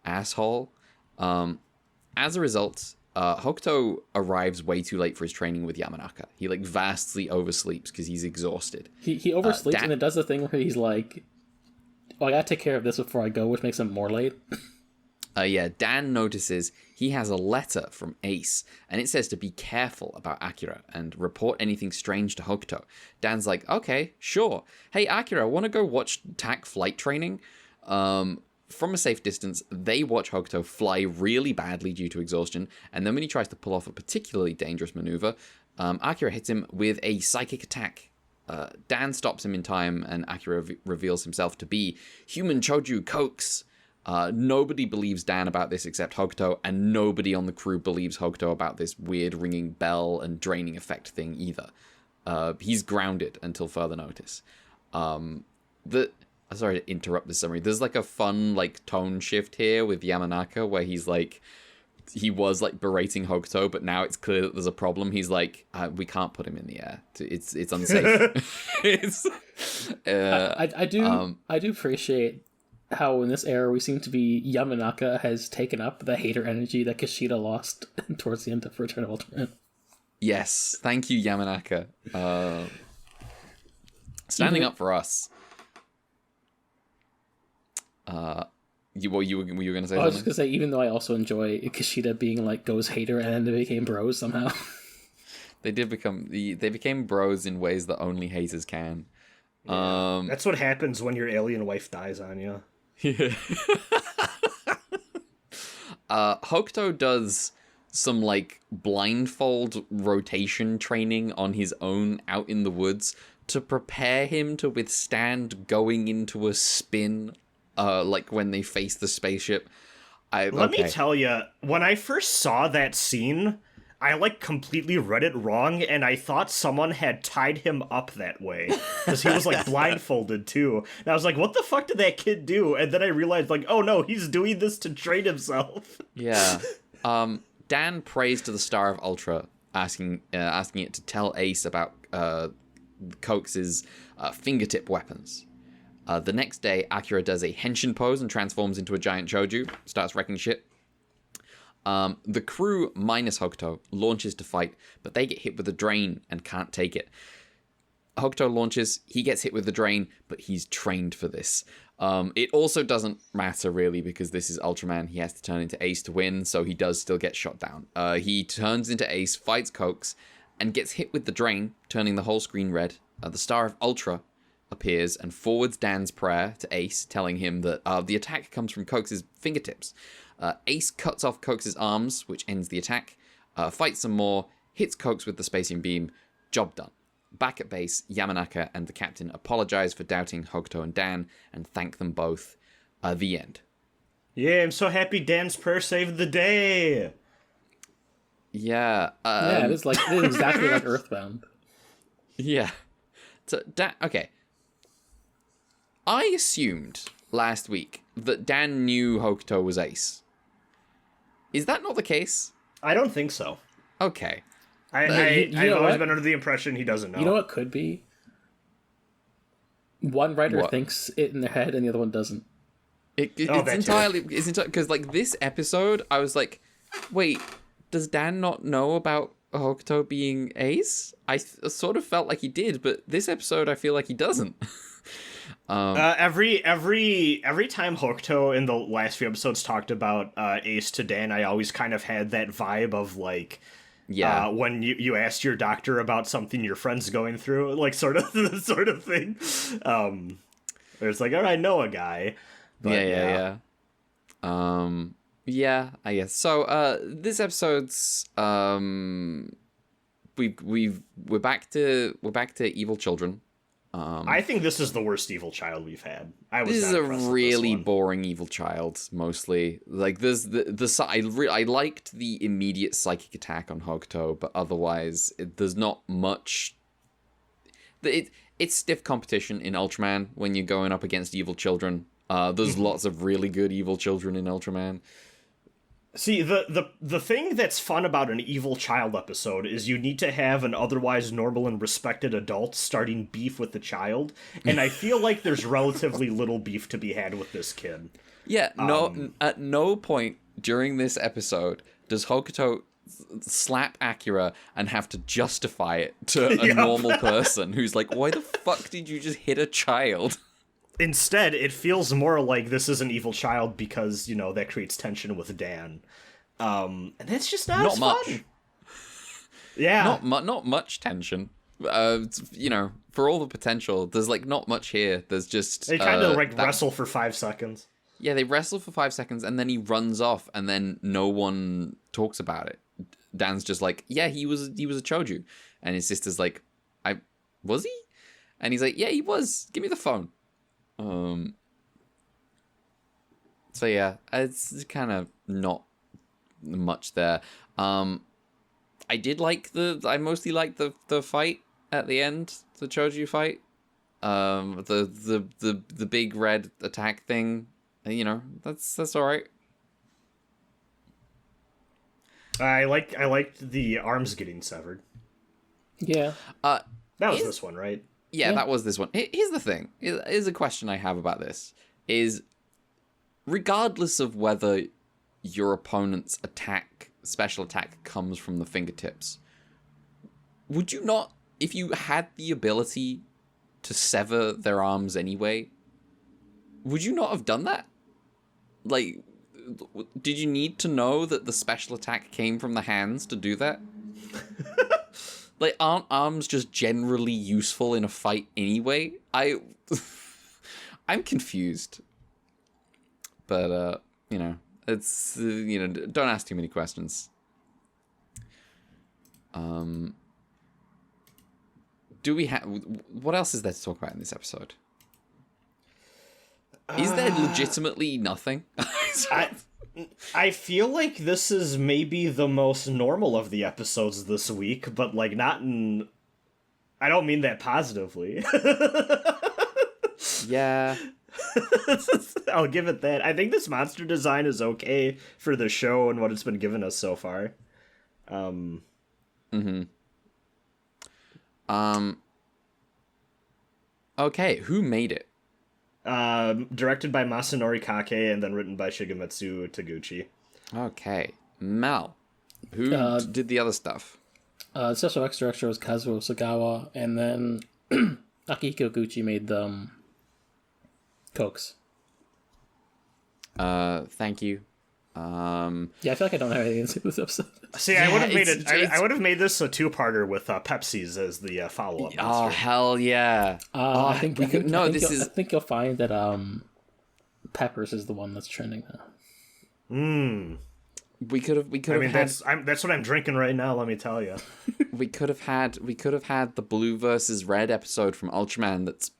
asshole. As a result, Hokuto arrives way too late for his training with Yamanaka. He like vastly oversleeps because he's exhausted. He oversleeps, and it does the thing where he's like, oh, I gotta take care of this before I go, which makes him more late. Dan notices he has a letter from Ace, and it says to be careful about Akira and report anything strange to Hokuto. Dan's like, okay, sure. Hey, Akira, want to go watch TAC flight training? From a safe distance, they watch Hokuto fly really badly due to exhaustion, and then when he tries to pull off a particularly dangerous maneuver, Akira hits him with a psychic attack. Dan stops him in time, and Akira reveals himself to be Human Choju Cokes. Nobody believes Dan about this except Hokuto, and nobody on the crew believes Hokuto about this weird ringing bell and draining effect thing either. He's grounded until further notice. Sorry to interrupt the summary. There's like a fun like tone shift here with Yamanaka where he was like berating Hokuto, but now it's clear that there's a problem. He's like, we can't put him in the air. It's unsafe. I do appreciate how in this era we seem to be Yamanaka has taken up the hater energy that Kushida lost towards the end of Return of Ultraman. Yes, thank you, Yamanaka. Standing up for us. You were going to say something? I was just going to say, even though I also enjoy Kushida being like Go's hater and then they became bros somehow. They became bros in ways that only haters can. Yeah, that's what happens when your alien wife dies on you. Yeah. Hokuto does some like blindfold rotation training on his own out in the woods to prepare him to withstand going into a spin like when they face the spaceship. Let me tell you, when I first saw that scene, I like completely read it wrong, and I thought someone had tied him up that way because he was like blindfolded too. And I was like, "What the fuck did that kid do?" And then I realized, like, "Oh no, he's doing this to train himself." Yeah. Dan prays to the Star of Ultra, asking it to tell Ace about Cokes' fingertip weapons. The next day, Akira does a henshin pose and transforms into a giant choju, starts wrecking shit. The crew, minus Hokuto, launches to fight, but they get hit with a drain and can't take it. Hokuto launches, he gets hit with the drain, but he's trained for this. It also doesn't matter, really, because this is Ultraman. He has to turn into Ace to win, so he does still get shot down. He turns into Ace, fights Cokes, and gets hit with the drain, turning the whole screen red. The Star of Ultra appears and forwards Dan's prayer to Ace, telling him that the attack comes from Cokes' fingertips. Ace cuts off Cokes' arms, which ends the attack, fights some more, hits Cokes with the Spacian Beam, job done. Back at base, Yamanaka and the captain apologize for doubting Hokuto and Dan and thank them both. The end. Yeah, I'm so happy Dan's prayer saved the day. Yeah. Yeah, it is exactly like Earthbound. Yeah. So, okay. I assumed last week that Dan knew Hokuto was Ace. Is that not the case? I don't think so. Okay. I've always been under the impression he doesn't know. You know what could be? One writer thinks it in their head and the other one doesn't. It's entirely because like this episode, I was like, wait, does Dan not know about Hokuto being Ace? I sort of felt like he did, but this episode, I feel like he doesn't. Every time Hokuto in the last few episodes talked about Ace to Dan, I always kind of had that vibe of like, when you asked your doctor about something your friend's going through, like sort of thing. Where it's like, all right, I know a guy. But, yeah. Yeah, I guess. So, this episode's we're back to evil children. I think this is the worst evil child we've had. This is a really boring evil child, mostly. Like, there's I liked the immediate psychic attack on Hokuto, but otherwise, there's not much. It's stiff competition in Ultraman when you're going up against evil children. There's lots of really good evil children in Ultraman. See, the thing that's fun about an evil child episode is you need to have an otherwise normal and respected adult starting beef with the child, and I feel like there's relatively little beef to be had with this kid. Yeah, at no point during this episode does Hokuto slap Akira and have to justify it to a normal person who's like, why the fuck did you just hit a child? Instead, it feels more like this is an evil child because, you know, that creates tension with Dan. And that's just not as much. Fun. Yeah. Not much tension. You know, for all the potential, there's, like, not much here. There's just... They kind of, wrestle for 5 seconds. Yeah, they wrestle for 5 seconds, and then he runs off, and then no one talks about it. Dan's just like, yeah, he was a choju. And his sister's like, was he? And he's like, yeah, he was. Give me the phone. So yeah, it's kind of not much there. I mostly liked the fight at the end, the Choju fight. The big red attack thing, you know, that's all right. I liked the arms getting severed. Yeah. That was this one, right? Yeah, that was this one. Here's the thing. Here's a question I have about this. Is, regardless of whether your opponent's special attack comes from the fingertips, would you not, if you had the ability to sever their arms anyway, would you not have done that? Like, did you need to know that the special attack came from the hands to do that? Like, aren't arms just generally useful in a fight anyway? I'm confused. But, you know, it's, you know, don't ask too many questions. What else is there to talk about in this episode? Is there legitimately nothing? I feel like this is maybe the most normal of the episodes this week, but, like, not in... I don't mean that positively. Yeah. I'll give it that. I think this monster design is okay for the show and what it's been given us so far. Okay, who made it? Directed by Masanori Kake and then written by Shigemitsu Taguchi. Okay. Mal, who did the other stuff? The special effects director was Kazuo Sagawa, and then Akihiko Gucci made the Cokes. Thank you. Yeah, I feel like I don't have anything to do with this episode. See, Yeah, I would have made it. it's- I would have made this a two-parter with Pepsi's as the follow-up. Oh, monster. hell yeah. I think we could- no, I think this you'll- is- I think you'll find that Peppers is the one that's trending now. We could have I mean, had that's what I'm drinking right now. Let me tell you. we could have had the blue versus red episode from Ultraman that's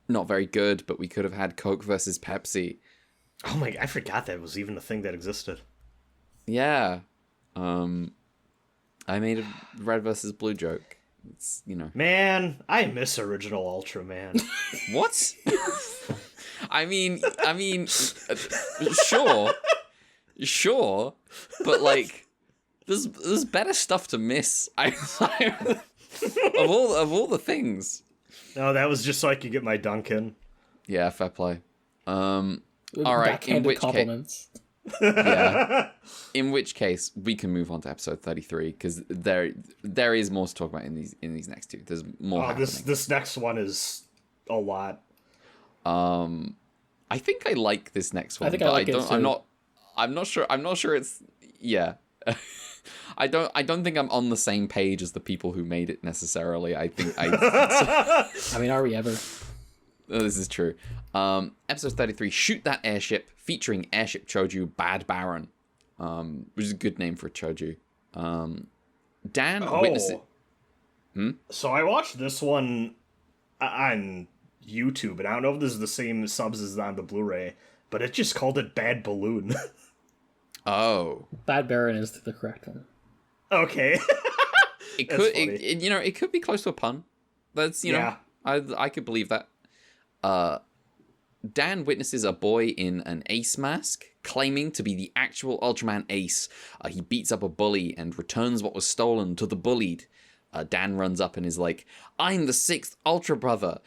not very good, but we could have had Coke versus Pepsi. Oh my! I forgot that was even a thing that existed. Yeah. I made a red versus blue joke. It's, Man, I miss original Ultraman. What? I mean, sure, but like, there's better stuff to miss. Of all the things. No, that was just so I could get my dunk in. Yeah, fair play. All right. Backhanded compliments. Yeah. In which case, we can move on to episode 33 because there is more to talk about in these next two. There's more. Oh, this next one is a lot. I think I like this next one. I think but I like it too. I'm not sure it's. Yeah. I don't think I'm on the same page as the people who made it necessarily. I think I mean, are we ever? Oh, this is true. Episode 33, Shoot That Airship, featuring Airship Choju Bad Baron, which is a good name for a Choju. Dan witnesses... So I watched this one on YouTube, and I don't know if this is the same subs as on the Blu-ray, but it just called it Bad Balloon. Oh. Bad Baron is the correct one. Okay. It could, it could be close to a pun. That's, Yeah. I could believe that. Dan witnesses a boy in an Ace mask, claiming to be the actual Ultraman Ace. He beats up a bully and returns what was stolen to the bullied. Dan runs up and is like, "I'm the sixth Ultra Brother."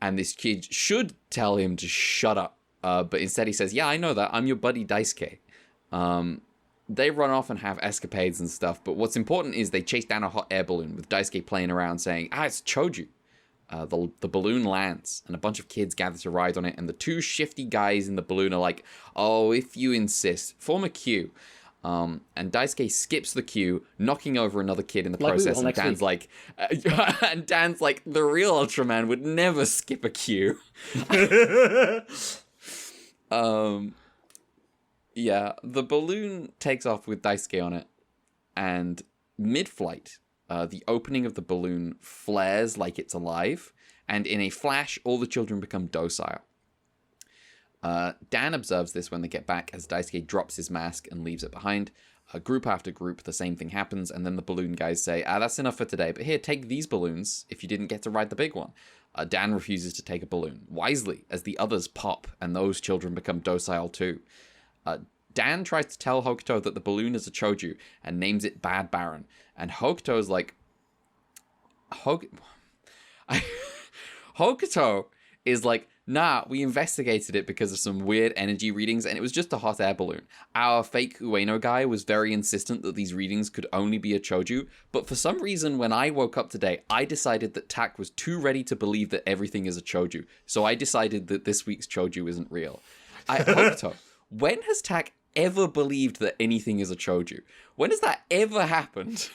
And this kid should tell him to shut up. But instead he says, "Yeah, I know that. I'm your buddy Daisuke." They run off and have escapades and stuff. But what's important is they chase down a hot air balloon with Daisuke playing around saying, "It's Choju." The balloon lands, and a bunch of kids gather to ride on it, and the two shifty guys in the balloon are like, "Oh, if you insist, form a queue." And Daisuke skips the queue, knocking over another kid in the process, and Dan's like, "The real Ultraman would never skip a queue." Yeah, the balloon takes off with Daisuke on it, and mid-flight, the opening of the balloon flares like it's alive, and in a flash, all the children become docile. Dan observes this when they get back as Daisuke drops his mask and leaves it behind. Group after group, the same thing happens, and then the balloon guys say, "That's enough for today, but here, take these balloons if you didn't get to ride the big one." Dan refuses to take a balloon, wisely, as the others pop, and those children become docile too. Dan tries to tell Hokuto that the balloon is a Choju and names it Bad Baron. And Hokuto's like... Hokuto is like, "Nah, we investigated it because of some weird energy readings and it was just a hot air balloon. Our fake Ueno guy was very insistent that these readings could only be a Choju, but for some reason when I woke up today, I decided that Tak was too ready to believe that everything is a Choju. So I decided that this week's Choju isn't real." Hokuto, when has Tak ever believed that anything is a Choju? When has that ever happened?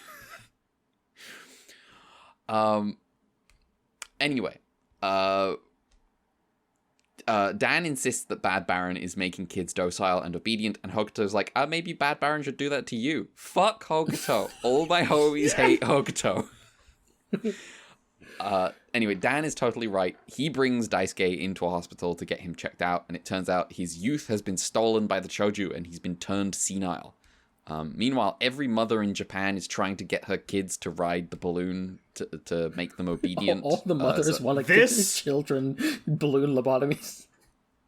Anyway, Dan insists that Bad Baron is making kids docile and obedient, and Hokuto's like, maybe Bad Baron should do that to you. Fuck Hokuto. All my homies hate Hokuto. Anyway, Dan is totally right. He brings Daisuke into a hospital to get him checked out, and it turns out his youth has been stolen by the Choju, and he's been turned senile. Meanwhile, every mother in Japan is trying to get her kids to ride the balloon to make them obedient. All the mothers want to give their children balloon lobotomies.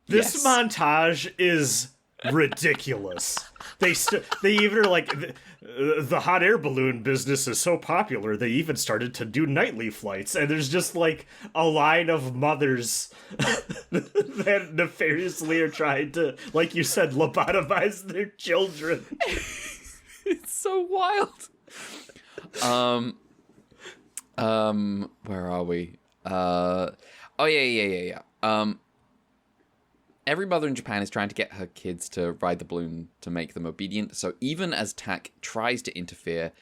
This montage is ridiculous. They even are like, the hot air balloon business is so popular, they even started to do nightly flights. And there's just like a line of mothers that nefariously are trying to, like you said, lobotomize their children. It's so wild. Where are we? Oh yeah. Every mother in Japan is trying to get her kids to ride the balloon to make them obedient. So even as Tak tries to interfere,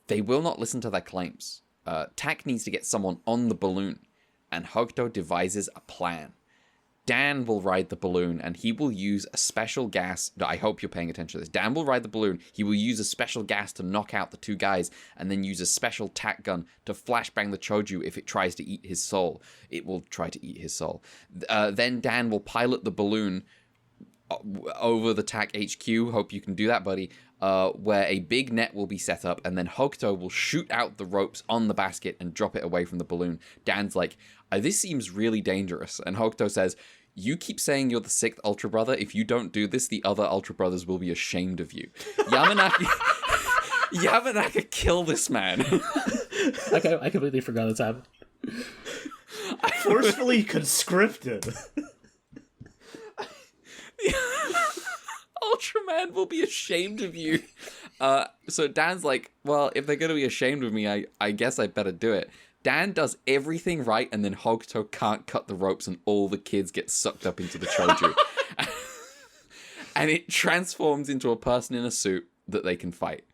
they will not listen to their claims. Tak needs to get someone on the balloon, and Hokuto devises a plan. Dan will ride the balloon, and he will use a special gas. I hope you're paying attention to this. Dan will ride the balloon. He will use a special gas to knock out the two guys, and then use a special tack gun to flashbang the Choju if it tries to eat his soul. It will try to eat his soul. Then Dan will pilot the balloon over the TAC HQ. Hope you can do that, buddy. Where a big net will be set up, and then Hokuto will shoot out the ropes on the basket and drop it away from the balloon. Dan's like, this seems really dangerous. And Hokuto says, you keep saying you're the sixth Ultra Brother. If you don't do this, the other Ultra Brothers will be ashamed of you. Yamanaka, kill this man. I completely forgot this happened. Forcefully conscripted. Ultraman will be ashamed of you. So Dan's like, well, if they're going to be ashamed of me, I guess I better do it. Dan does everything right, and then Hokuto can't cut the ropes, and all the kids get sucked up into the Choju. And it transforms into a person in a suit that they can fight.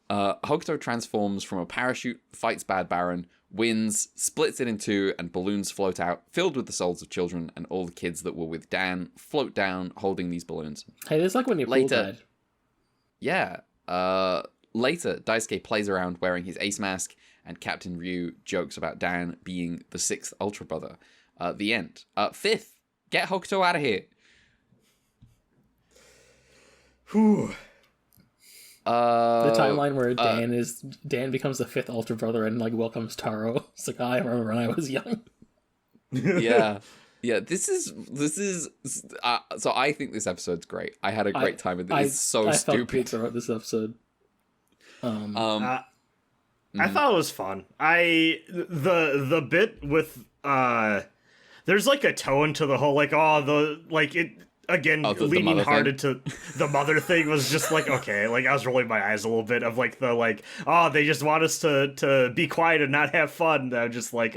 Hokuto transforms from a parachute, fights Bad Baron, wins, splits it in two, and balloons float out, filled with the souls of children, and all the kids that were with Dan float down, holding these balloons. Hey, this is like when your pool died. Yeah. Later, Daisuke plays around wearing his ace mask, and Captain Ryu jokes about Dan being the sixth Ultra Brother. The end. Fifth, get Hokuto out of here. Whew. The timeline where Dan becomes the fifth Ultra Brother and like welcomes Taro. It's like, I remember when I was young. Yeah. This is so I think this episode's great. I had a great time with it. It's so stupid. I felt about this episode. I thought it was fun. The bit with there's like a tone to the whole leaning hard into the mother thing was just like, okay, like I was rolling my eyes a little bit of like they just want us to be quiet and not have fun. I'm just like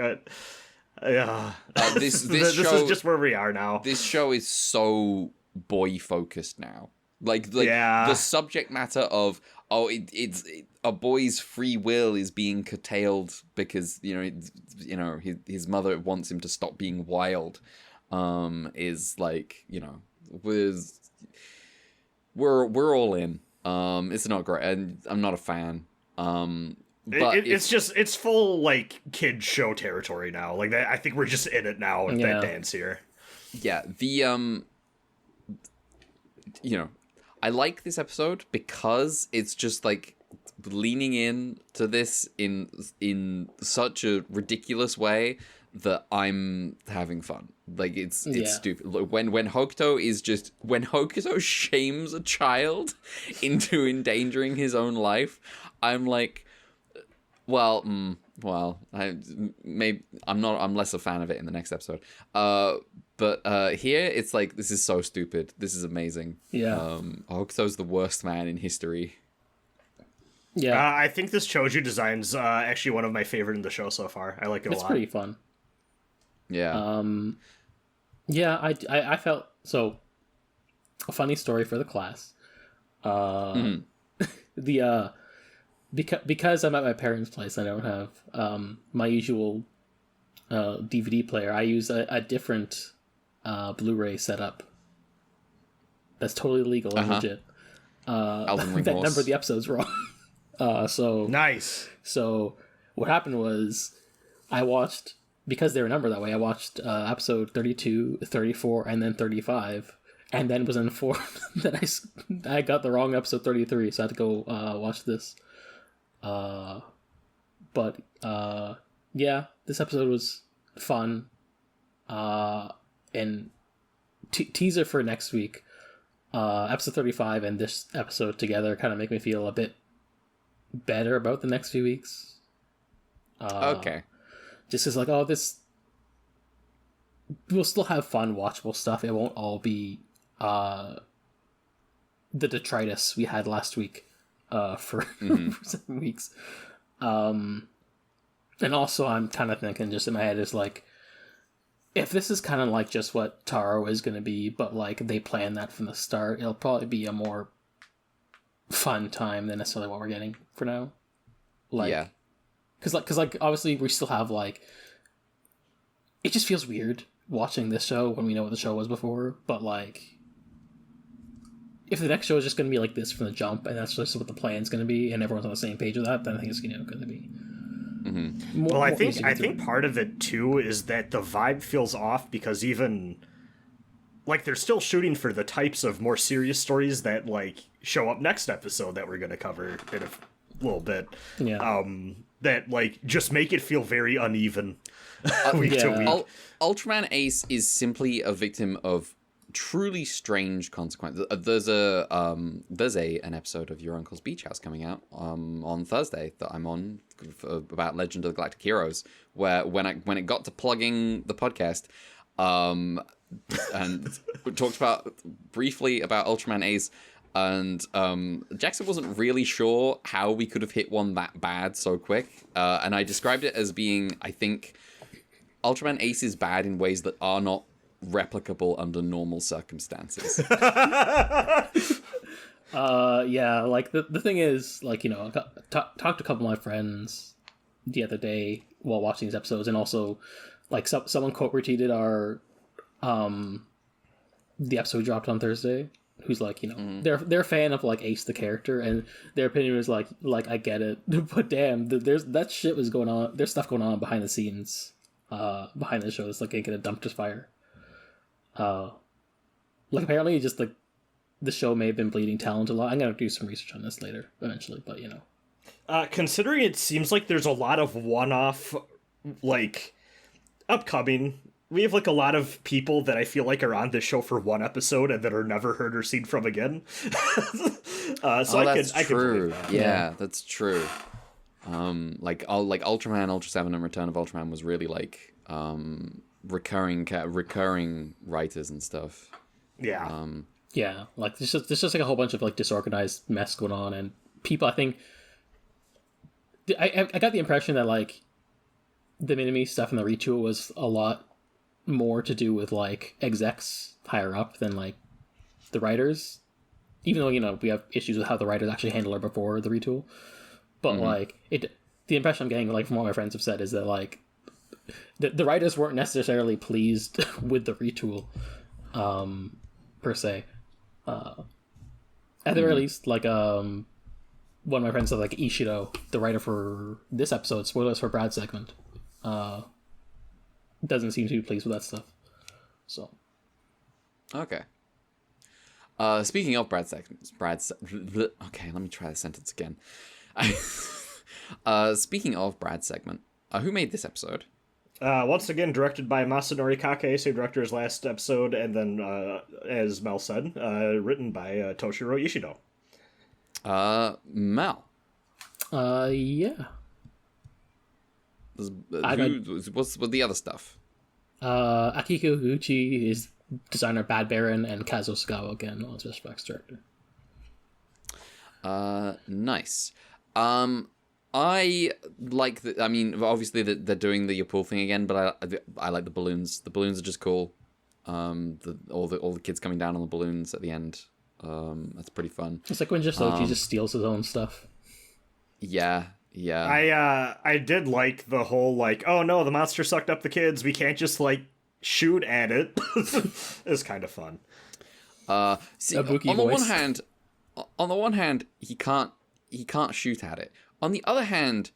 this is just where we are now. This show is so boy focused now. Like the subject matter of it's a boy's free will is being curtailed because his mother wants him to stop being wild. Is like we're all in. It's not great, and I'm not a fan. But it's full like kid show territory now. Like that, I think we're just in it now with that dance here. Yeah, I like this episode because it's just like leaning in to this in such a ridiculous way that I'm having fun. Like it's stupid. When Hokuto shames a child into endangering his own life, I'm like, I'm less a fan of it in the next episode. But here it's like, this is so stupid. This is amazing. Yeah. Hokuto's the worst man in history. Yeah. I think this Choju design's actually one of my favorite in the show so far. I like it a lot. It's pretty fun. Yeah. Yeah, I felt so. A funny story for the class. Because I'm at my parents' place, I don't have my usual DVD player. I use a different Blu-ray setup that's totally legal and legit. That number of the episodes wrong. So nice. So what happened was I watched, because they were numbered that way, I watched episode 32, 34, and then 35, and then was informed that I got the wrong episode 33, so I had to go watch this. But this episode was fun. And teaser for next week, episode 35 and this episode together kind of make me feel a bit better about the next few weeks. Okay. Just as like, oh, this we'll still have fun, watchable stuff. It won't all be the detritus we had last week for, for 7 weeks. And also, I'm kind of thinking just in my head is like, if this is kind of like just what Taro is going to be, but like they plan that from the start, it'll probably be a more fun time than necessarily what we're getting for now. Like, yeah. Because obviously we still have like, it just feels weird watching this show when we know what the show was before, but like, if the next show is just going to be like this from the jump, and that's just what the plan's going to be, and everyone's on the same page with that, then I think it's going to be. Well, I think part of it too is that the vibe feels off because even like they're still shooting for the types of more serious stories that like show up next episode that we're going to cover in a little bit. Yeah. That like just make it feel very uneven week to week. Ultraman Ace is simply a victim of truly strange consequences. There's an episode of Your Uncle's Beach House coming out on Thursday that I'm on about Legend of the Galactic Heroes, where when it got to plugging the podcast, and we talked briefly about Ultraman Ace, and Jackson wasn't really sure how we could have hit one that bad so quick, and I described it as being, I think, Ultraman Ace is bad in ways that are not replicable under normal circumstances. Yeah, like the thing is, like, you know, I talked to a couple of my friends the other day while watching these episodes, and also like someone quote retweeted our the episode dropped on Thursday, who's like, you know, they're a fan of like Ace the character, and their opinion was like I get it, but damn, there's that shit was going on, there's stuff going on behind the scenes behind the show that's like getting dumped as fire. Like apparently just like the show may have been bleeding talent a lot. I'm gonna do some research on this later eventually, but you know, considering it seems like there's a lot of one-off like upcoming, we have like a lot of people that I feel like are on this show for one episode and that are never heard or seen from again. I could believe that. Yeah, that's true. Like Ultraman, Ultra 7, and Return of Ultraman was really like recurring writers and stuff. Yeah. Yeah, like there's just like a whole bunch of like disorganized mess going on, and people, I think, I got the impression that like the Minami stuff in the retool was a lot more to do with like execs higher up than like the writers, even though, you know, we have issues with how the writers actually handled it before the retool, but like the impression I'm getting like from what my friends have said is that like the writers weren't necessarily pleased with the retool per se. At the very least, like one of my friends said, like Ishido, the writer for this episode, spoilers for Brad's segment, doesn't seem to be pleased with that stuff. So, okay. Speaking of Brad's segment, okay, let me try the sentence again. Speaking of Brad's segment, who made this episode? Once again, directed by Masanori Kake, same director as last episode, and then, as Mel said, written by Toshiro Ishido. Mel. Yeah. What's the other stuff? Akiko Higuchi is designer Bad Baron, and Kazuo Sagawa again, all its best director. Nice. I like I mean, obviously they're doing the Yapul thing again, but I like the balloons. The balloons are just cool. All the kids coming down on the balloons at the end. That's pretty fun. It's like when Soichi just steals his own stuff. Yeah. I did like the whole like, oh no, the monster sucked up the kids, we can't just like shoot at it. It's kind of fun. See, on the one hand, he can't shoot at it. On the other hand,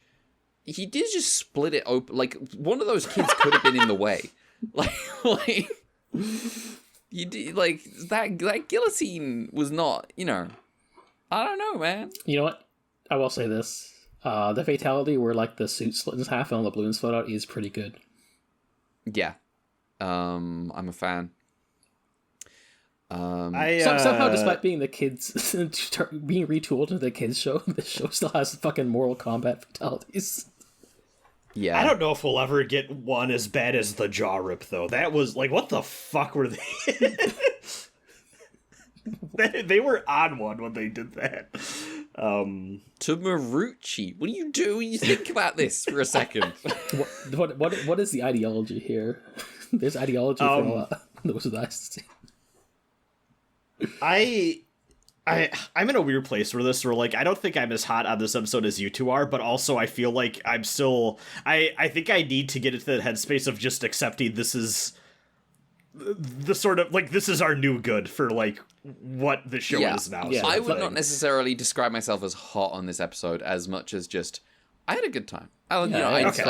he did just split it open. Like, one of those kids could have been in the way. Like you did, like that guillotine was not, you know. I don't know, man. You know what? I will say this: the fatality where like the suit split in half and all the balloons float out is pretty good. Yeah, I'm a fan. Somehow, despite being the kids being retooled into the kids show, this show still has fucking Mortal Kombat fatalities. Yeah. I don't know if we'll ever get one as bad as the jaw rip, though. That was like, what the fuck were they? They were on one when they did that. To Marucci, what do you do? You think about this for a second. What is the ideology here? There's ideology for a lot. Those are nice. I'm in a weird place where like I don't think I'm as hot on this episode as you two are, but also I feel like I'm still I think I need to get into the headspace of just accepting this is the sort of like this is our new good for like what the show is now. Yeah. I would not necessarily describe myself as hot on this episode as much as just I had a good time. I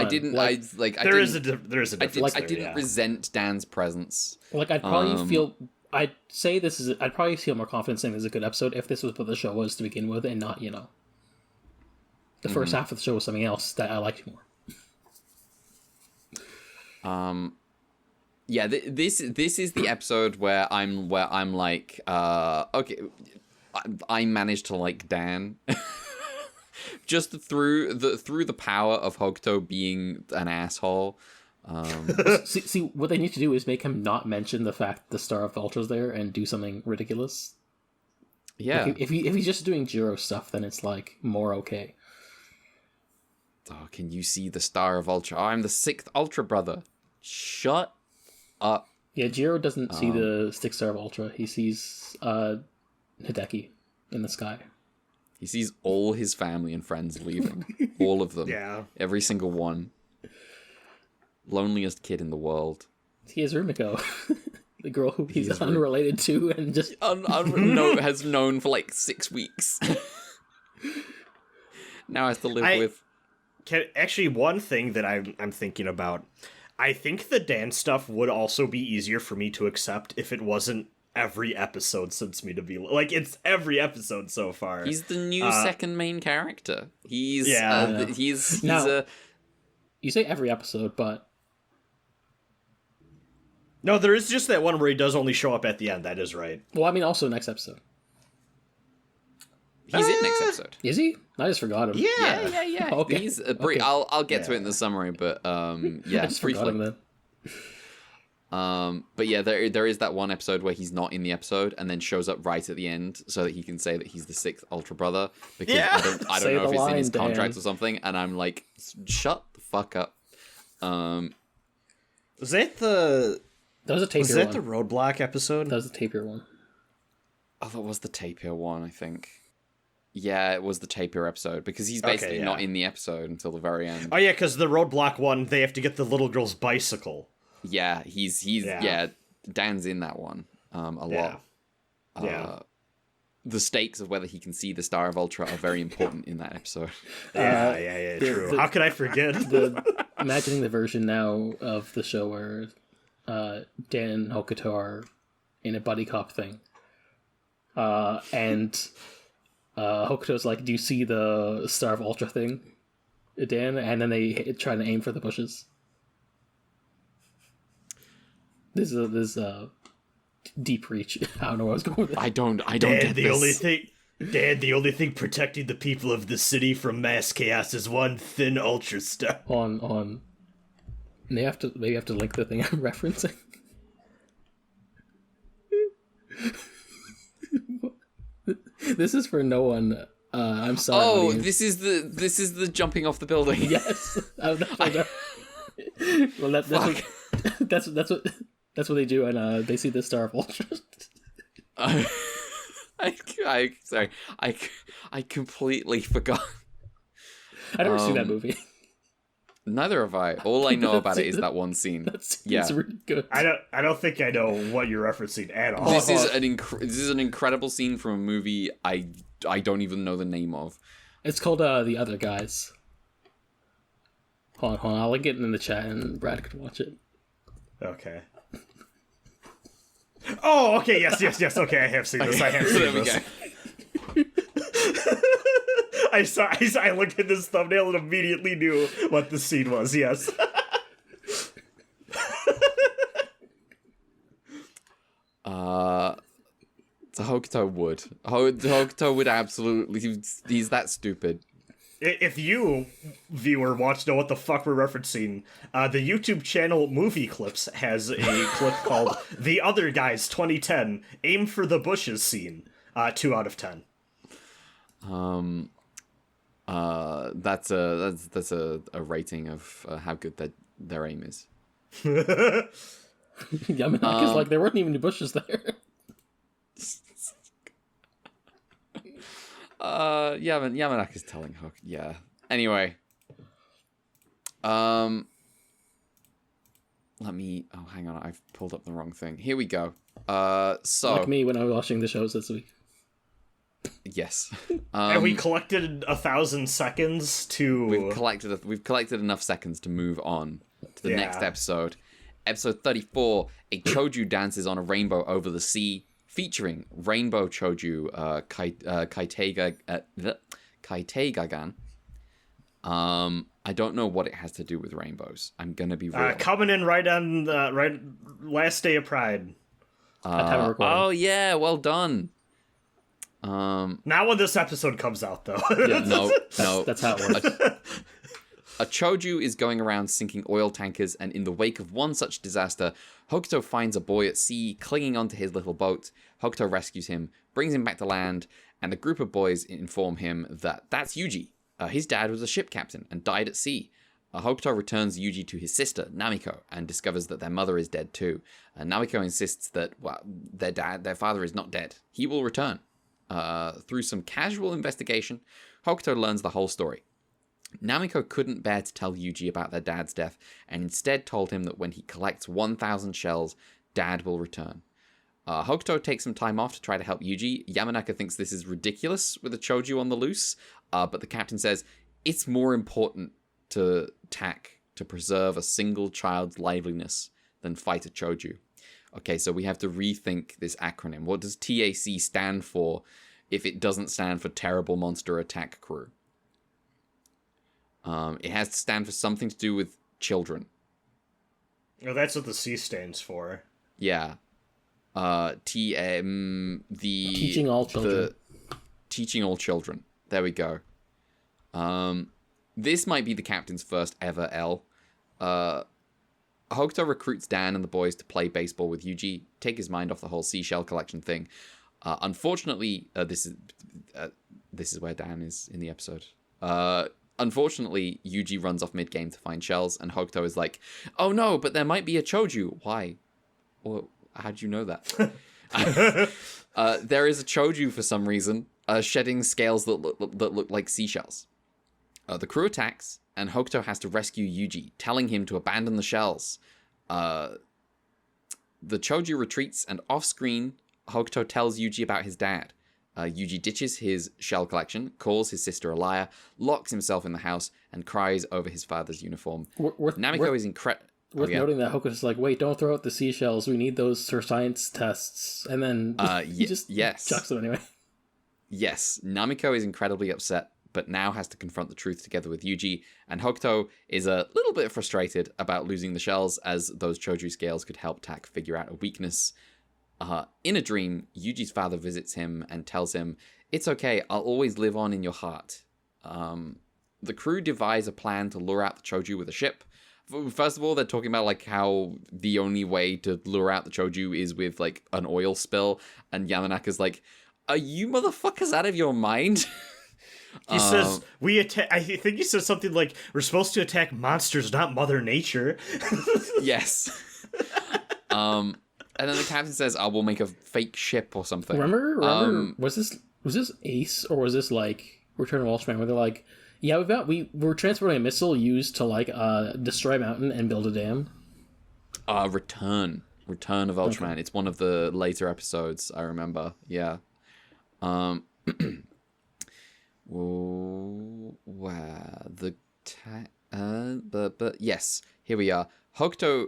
didn't resent Dan's presence. Like I'd probably feel more confident saying this is a good episode if this was what the show was to begin with, and not the first half of the show was something else that I liked more. Yeah, this is the episode where I'm like, okay, I managed to like Dan, just through the power of Hokuto being an asshole. See, what they need to do is make him not mention the fact the Star of Ultra's there and do something ridiculous. Yeah, like if he's just doing Jiro stuff, then it's like more okay. Oh, can you see the Star of Ultra? I'm the 6th Ultra brother. Shut up. Yeah, Jiro doesn't see the 6th Star of Ultra. He sees Hideki in the sky. He sees all his family and friends leaving. All of them. Yeah. Every single one. Loneliest kid in the world. He has Rumiko. The girl who he's unrelated to and just... has known for like 6 weeks. Now has to live with... Actually, one thing that I'm thinking about, I think the dance stuff would also be easier for me to accept if it wasn't every episode since me to be like it's every episode so far. He's the new second main character. He's now, you say every episode, but no, there is just that one where he does only show up at the end. That is right. Well, I mean, also next episode. He's in next episode. Is he? I just forgot him. Yeah. Okay. He's I'll get to it in the summary, but yeah, I just forgot him then. But yeah, there is that one episode where he's not in the episode and then shows up right at the end so that he can say that he's the 6th Ultra brother because I don't know if it's in his contract or something, and I'm like, shut the fuck up. Was that the Tapir one? The Roadblock episode? That was the Tapir one. Oh, that was the Tapir one, I think. Yeah, it was the Tapir episode because he's basically not in the episode until the very end. Oh yeah, because the Roadblock one, they have to get the little girl's bicycle. Yeah, he's Dan's in that one a lot. Yeah. The stakes of whether he can see the Star of Ultra are very important in that episode. Yeah, true. How could I forget? Imagining the version now of the show where Dan and Hokuto are in a buddy cop thing. And Hokuto's like, do you see the Star of Ultra thing, Dan? And then they try to aim for the bushes. This is a deep reach. I don't know where I was going with it. I don't get this. Dad, the only thing protecting the people of the city from mass chaos is one thin Ultra Star. On. Maybe I have to link the thing I'm referencing. This is for no one. I'm sorry. Oh, audience. this is the jumping off the building. Yes. Well, that's what they do, and they see the Star of Ultra. Sorry, I completely forgot. I never seen that movie. Neither have I. All I know about it is that one scene. It's really good. I don't think I know what you're referencing at all. This is an incredible scene from a movie I don't even know the name of. It's called The Other Guys. Hold on. I'll link it in the chat, and Brad can watch it. Okay. Oh, okay, yes. Okay, I have seen this. There we go. I looked at this thumbnail and immediately knew what the scene was. Yes. So Hokuto would. Hokuto would absolutely. He's that stupid. If you, viewer, want to know what the fuck we're referencing, the YouTube channel Movie Clips has a clip called The Other Guys 2010 Aim for the Bushes scene. 2 out of 10. That's a rating of how good their aim is. Yamanaka's like, there weren't even any bushes there. Yamanaka's telling Hook. Yeah. Anyway. Let me. Oh, hang on. I've pulled up the wrong thing. Here we go. So. Like me when I was watching the shows this week. Yes. And we collected 1,000 seconds to. We've collected enough seconds to move on to the next episode. Episode 34. A Choju dances on a rainbow over the sea, featuring Rainbow Choju Kaiteigagan. I don't know what it has to do with rainbows. I'm gonna be real. Coming in right on the last day of Pride. Oh yeah, well done. Not when this episode comes out, though. No. That's how it works. A Choju is going around sinking oil tankers, and in the wake of one such disaster, Hokuto finds a boy at sea clinging onto his little boat. Hokuto rescues him, brings him back to land, and a group of boys inform him that that's Yuji. His dad was a ship captain and died at sea. Hokuto returns Yuji to his sister, Namiko, and discovers that their mother is dead too. Namiko insists that their father is not dead. He will return. Through some casual investigation, Hokuto learns the whole story. Namiko couldn't bear to tell Yuji about their dad's death, and instead told him that when he collects 1,000 shells, Dad will return. Hokuto takes some time off to try to help Yuji. Yamanaka thinks this is ridiculous with a Choju on the loose, but the captain says it's more important to TAC to preserve a single child's liveliness than fight a Choju. Okay, so we have to rethink this acronym. What does TAC stand for if it doesn't stand for Terrible Monster Attack Crew? It has to stand for something to do with children. Oh, that's what the C stands for. Yeah. Teaching all children. Teaching all children. There we go. This might be the captain's first ever L. Hokuto recruits Dan and the boys to play baseball with Yuji, take his mind off the whole Seashell collection thing. Unfortunately, this is where Dan is in the episode. Unfortunately, Yuji runs off mid-game to find shells, and Hokuto is like, oh no, but there might be a Choju. Why? Well, how'd you know that? There is a Choju for some reason, shedding scales that look like seashells. The crew attacks, and Hokuto has to rescue Yuji, telling him to abandon the shells. The Choju retreats, and off-screen, Hokuto tells Yuji about his dad. Yuji ditches his shell collection, calls his sister a liar, locks himself in the house, and cries over his father's uniform. Namiko is incredible. Worth noting that Hokuto's like, wait, don't throw out the seashells. We need those for science tests. And then he just chucks them anyway. Yes, Namiko is incredibly upset, but now has to confront the truth together with Yuji, and Hokuto is a little bit frustrated about losing the shells, as those Choju scales could help TAC figure out a weakness. In a dream, Yuji's father visits him and tells him, it's okay, I'll always live on in your heart. The crew devise a plan to lure out the Choju with a ship. First of all, they're talking about like how the only way to lure out the Choju is with like an oil spill, and Yamanaka's like, are you motherfuckers out of your mind? He says, I think he says something like, we're supposed to attack monsters, not Mother Nature. Yes. And then the captain says, we'll make a fake ship or something. Remember was this Ace, or was this like Return of Ultraman, where they're like, yeah, we're transporting a missile used to like destroy a mountain and build a dam? Return of Ultraman. Okay. It's one of the later episodes, I remember. Yeah. But yes, here we are. Hokuto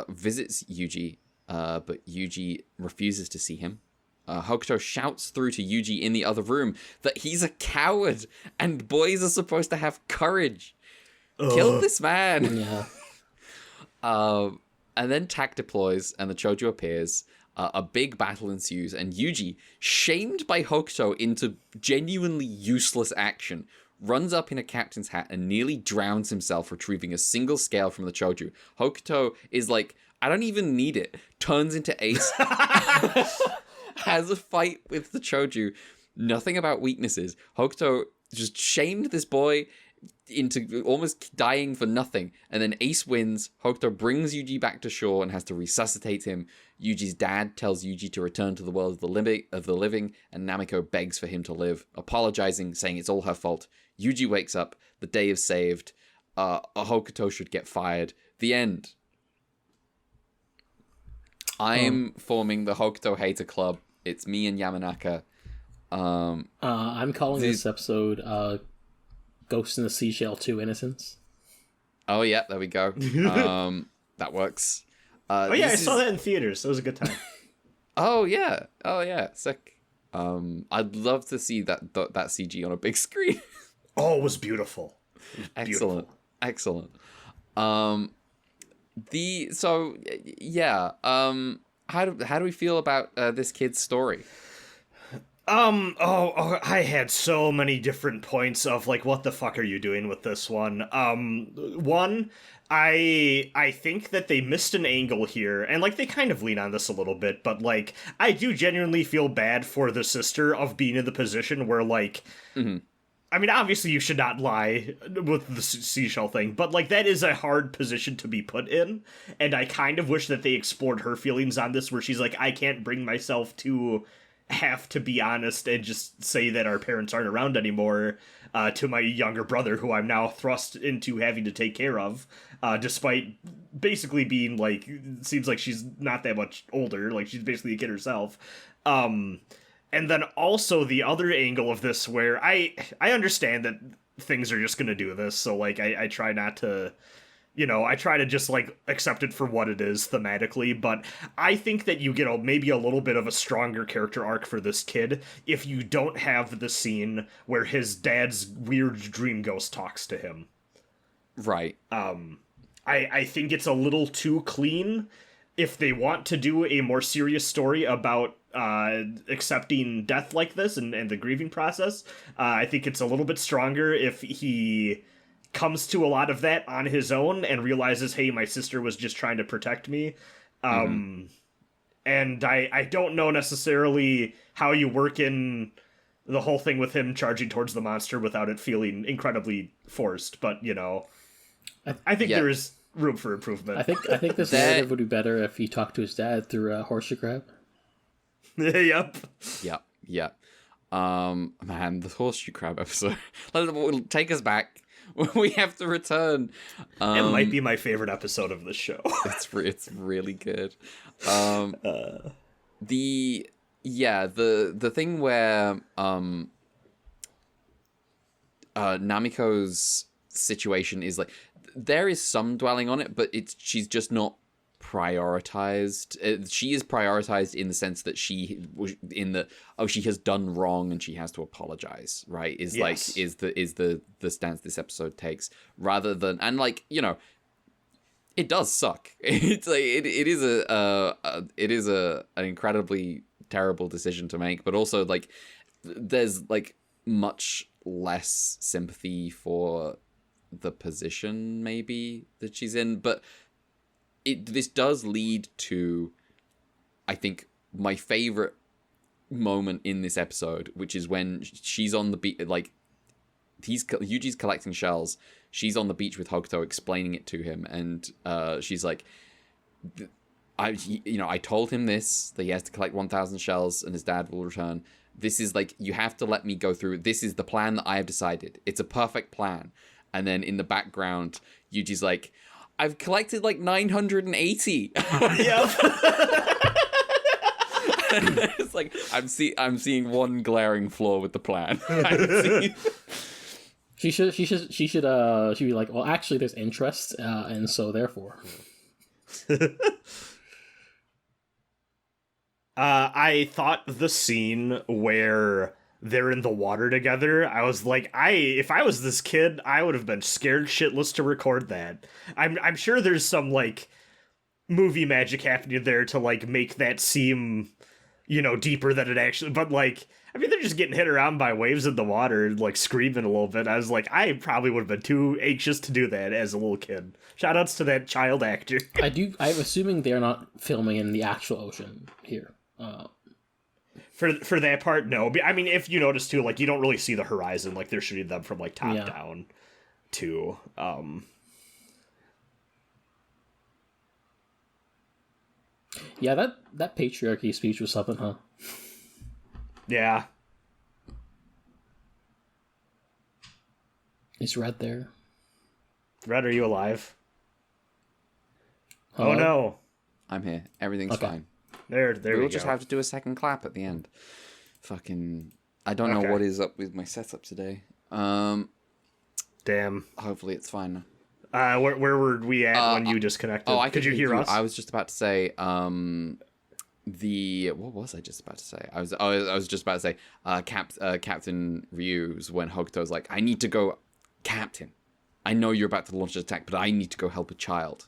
visits Yuji, but Yuji refuses to see him. Hokuto shouts through to Yuji in the other room that he's a coward and boys are supposed to have courage. Kill this man. Yeah. And then TAC deploys and the Choju appears. A big battle ensues, and Yuji, shamed by Hokuto into genuinely useless action, runs up in a captain's hat and nearly drowns himself retrieving a single scale from the Choju. Hokuto is like, I don't even need it. Turns into Ace. Has a fight with the Choju. Nothing about weaknesses. Hokuto just shamed this boy into almost dying for nothing. And then Ace wins. Hokuto brings Yuji back to shore and has to resuscitate him. Yuji's dad tells Yuji to return to the world of the living, and Namiko begs for him to live, apologizing, saying it's all her fault. Yuji wakes up. The day is saved. Hokuto should get fired. The end. I'm forming the Hokuto Hater Club. It's me and Yamanaka. I'm calling this episode Ghost in the Seashell 2 Innocence. Oh, yeah, there we go. That works. I saw that in theaters. It was a good time. Oh, yeah. Sick. I'd love to see that CG on a big screen. Oh, it was beautiful. Excellent. How do we feel about this kid's story? I had so many different points of like, what the fuck are you doing with this one? One, I think that they missed an angle here, and like they kind of lean on this a little bit, but like I do genuinely feel bad for the sister of being in the position where like, I mean, obviously you should not lie with the seashell thing, but like that is a hard position to be put in, and I kind of wish that they explored her feelings on this, where she's like, I can't bring myself to have to be honest and just say that our parents aren't around anymore to my younger brother, who I'm now thrust into having to take care of, despite basically being like, it seems like she's not that much older, like she's basically a kid herself. And then also the other angle of this where I understand that things are just gonna do this, so like I try not to, I try to just like accept it for what it is thematically, but I think that you get maybe a little bit of a stronger character arc for this kid if you don't have the scene where his dad's weird dream ghost talks to him. Right. I think it's a little too clean if they want to do a more serious story about accepting death like this and the grieving process. I think it's a little bit stronger if he comes to a lot of that on his own and realizes, hey, my sister was just trying to protect me. And I don't know necessarily how you work in the whole thing with him charging towards the monster without it feeling incredibly forced, but I think there is room for improvement. I think this narrative would be better if he talked to his dad through a horseshoe crab. Yep. Man, the horseshoe crab episode. Take us back. We have to return. It might be my favorite episode of the show. It's really good. The thing where Namiko's situation is like, there is some dwelling on it, but she's just not prioritized. She is prioritized in the sense that she has done wrong and she has to apologize, right? Is the stance this episode takes, rather than, and like, it does suck. It's like it is an incredibly terrible decision to make, but also like there's like much less sympathy for the position maybe that she's in, but this does lead to, I think, my favorite moment in this episode, which is when she's on the beach, like Yuji's collecting shells. She's on the beach with Hokuto explaining it to him, and she's like, I told him this, that he has to collect 1,000 shells and his dad will return. This is like, you have to let me go through. This is the plan that I have decided. It's a perfect plan. And then in the background, Yuji's like, I've collected like 980. Yep. It's like, I'm seeing one glaring flaw with the plan. She should be like, well, actually there's interest, and so therefore. I thought the scene where they're in the water together, I was like, if I was this kid, I would have been scared shitless to record that. I'm sure there's some like movie magic happening there to like make that seem, deeper than it actually. But like, I mean, they're just getting hit around by waves in the water, like screaming a little bit. I was like, I probably would have been too anxious to do that as a little kid. Shoutouts to that child actor. I'm assuming they're not filming in the actual ocean here. For that part, no. I mean, if you notice too, like you don't really see the horizon. Like they're shooting them from like top down, too. Yeah, that patriarchy speech was something, huh? Yeah. Is Red there? Red, are you alive? Hello? Oh no. I'm here. Everything's fine. There we We'll go. just have to do a second clap at the end. Fucking... I don't know what is up with my setup today. Damn. Hopefully it's fine. Where were we at when you disconnected? Oh, Could you hear us? I was just about to say, what was I just about to say? I was just about to say, Captain Ryu's when Hokuto's like, I need to go, Captain. I know you're about to launch an attack, but I need to go help a child.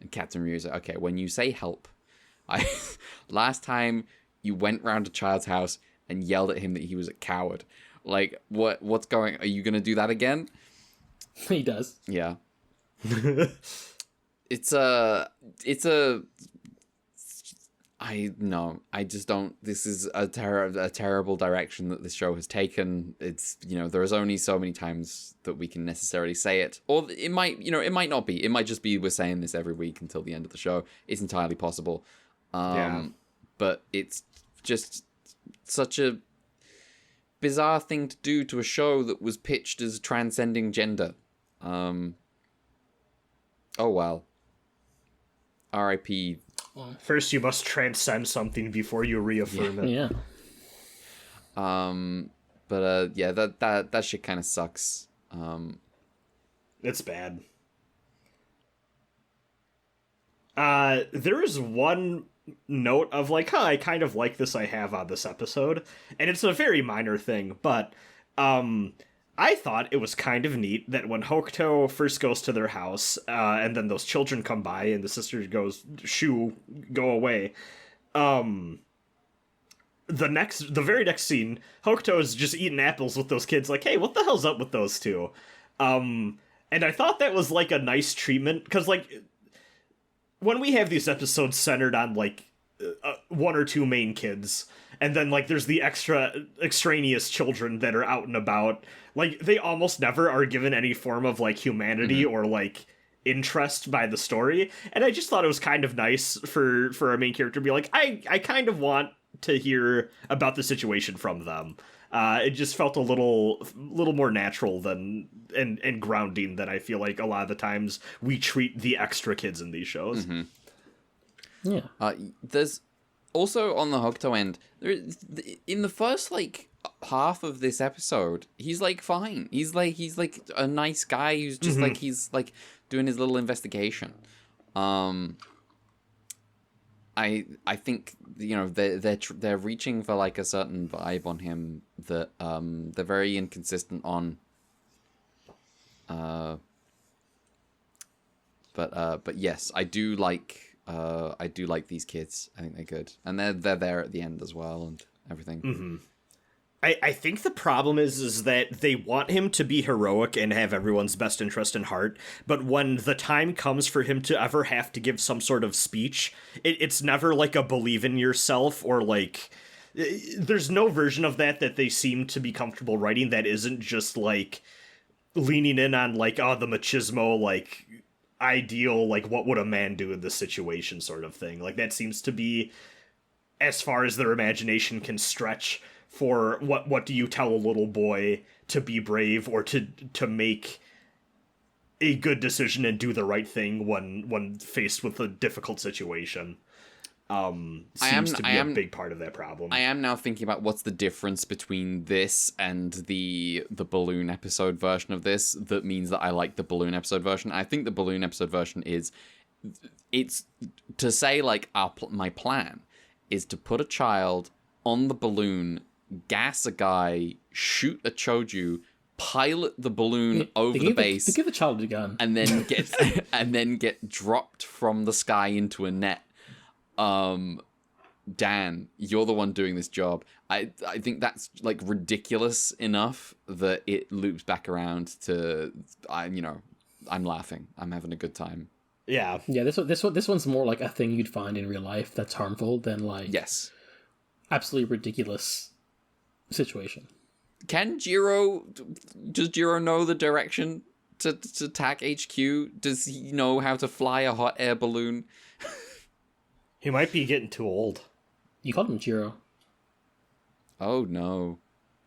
And Captain Ryu's like, okay, when you say help, last time you went round a child's house and yelled at him that he was a coward. Like, what's going? Are you gonna do that again? He does. Yeah. It's a I just don't. This is a terrible direction that this show has taken. It's, there's only so many times that we can necessarily say it, or it might not be. It might just be we're saying this every week until the end of the show. It's entirely possible. But it's just such a bizarre thing to do to a show that was pitched as transcending gender. Oh well. R.I.P. First, you must transcend something before you reaffirm it. Yeah. But yeah, that shit kind of sucks. It's bad. There is one note of like, I kind of like this I have on this episode, and it's a very minor thing, but I thought it was kind of neat that when Hokuto first goes to their house, and then those children come by, and the sister goes, "Shoo, go away." The very next scene, Hokuto is just eating apples with those kids. Like, hey, what the hell's up with those two? And I thought that was like a nice treatment, because like when we have these episodes centered on like one or two main kids, and then like there's the extraneous children that are out and about, like they almost never are given any form of like humanity or like interest by the story. And I just thought it was kind of nice for our main character to be like, I kind of want to hear about the situation from them. It just felt a little more natural than and grounding than I feel like a lot of the times we treat the extra kids in these shows. Yeah. There's also on the Hokuto end, in the first like half of this episode, he's like fine. He's like a nice guy who's just like he's like doing his little investigation. I think they're reaching for like a certain vibe on him that they're very inconsistent on. But yes, I do like these kids. I think they're good, and they're there at the end as well and everything. I think the problem is that they want him to be heroic and have everyone's best interest in heart, but when the time comes for him to ever have to give some sort of speech, it's never like a believe in yourself, or like there's no version of that they seem to be comfortable writing that isn't just like leaning in on like, the machismo, like ideal, like what would a man do in this situation sort of thing. Like that seems to be as far as their imagination can stretch for what do you tell a little boy to be brave or to make a good decision and do the right thing when faced with a difficult situation. Seems to be a big part of that problem. I am now thinking about what's the difference between this and the balloon episode version of this that means that I like the balloon episode version. I think the balloon episode version it's to say like my plan is to put a child on the balloon, gas a guy, shoot a choju, pilot the balloon over the base. They give the child a gun. And then get dropped from the sky into a net. Dan, you're the one doing this job. I think that's like ridiculous enough that it loops back around to I'm laughing. I'm having a good time. Yeah. Yeah, this one's more like a thing you'd find in real life that's harmful than like absolutely ridiculous situation. Does Jiro know the direction to attack HQ? Does he know how to fly a hot air balloon? He might be getting too old. You called him Jiro. Oh no.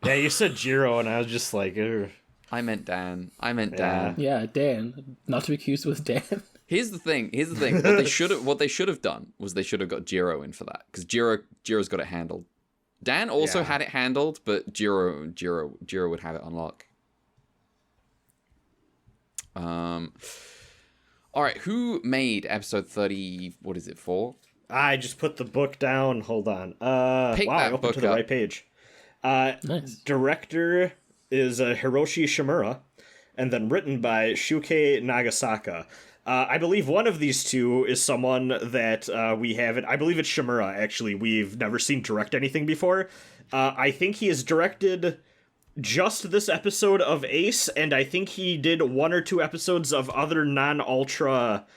Yeah, you said Jiro, and I was just like, ugh. I meant Dan. Dan. Yeah, Dan. Not to be accused with Dan. Here's the thing. What they should have done was they should have got Jiro in for that, because Jiro's got it handled. Dan also had it handled, but Jiro would have it on lock. All right, who made episode 30? What is it for? I just put the book down. Hold on. Pick I that opened book to the up. right page. Nice. Director is Hiroshi Shimura, and then written by Shukei Nagasaka. I believe one of these two is someone that we haven't... I believe it's Shimura, actually. We've never seen direct anything before. I think he has directed just this episode of Ace, and I think he did 1 or 2 episodes of other non-Ultra...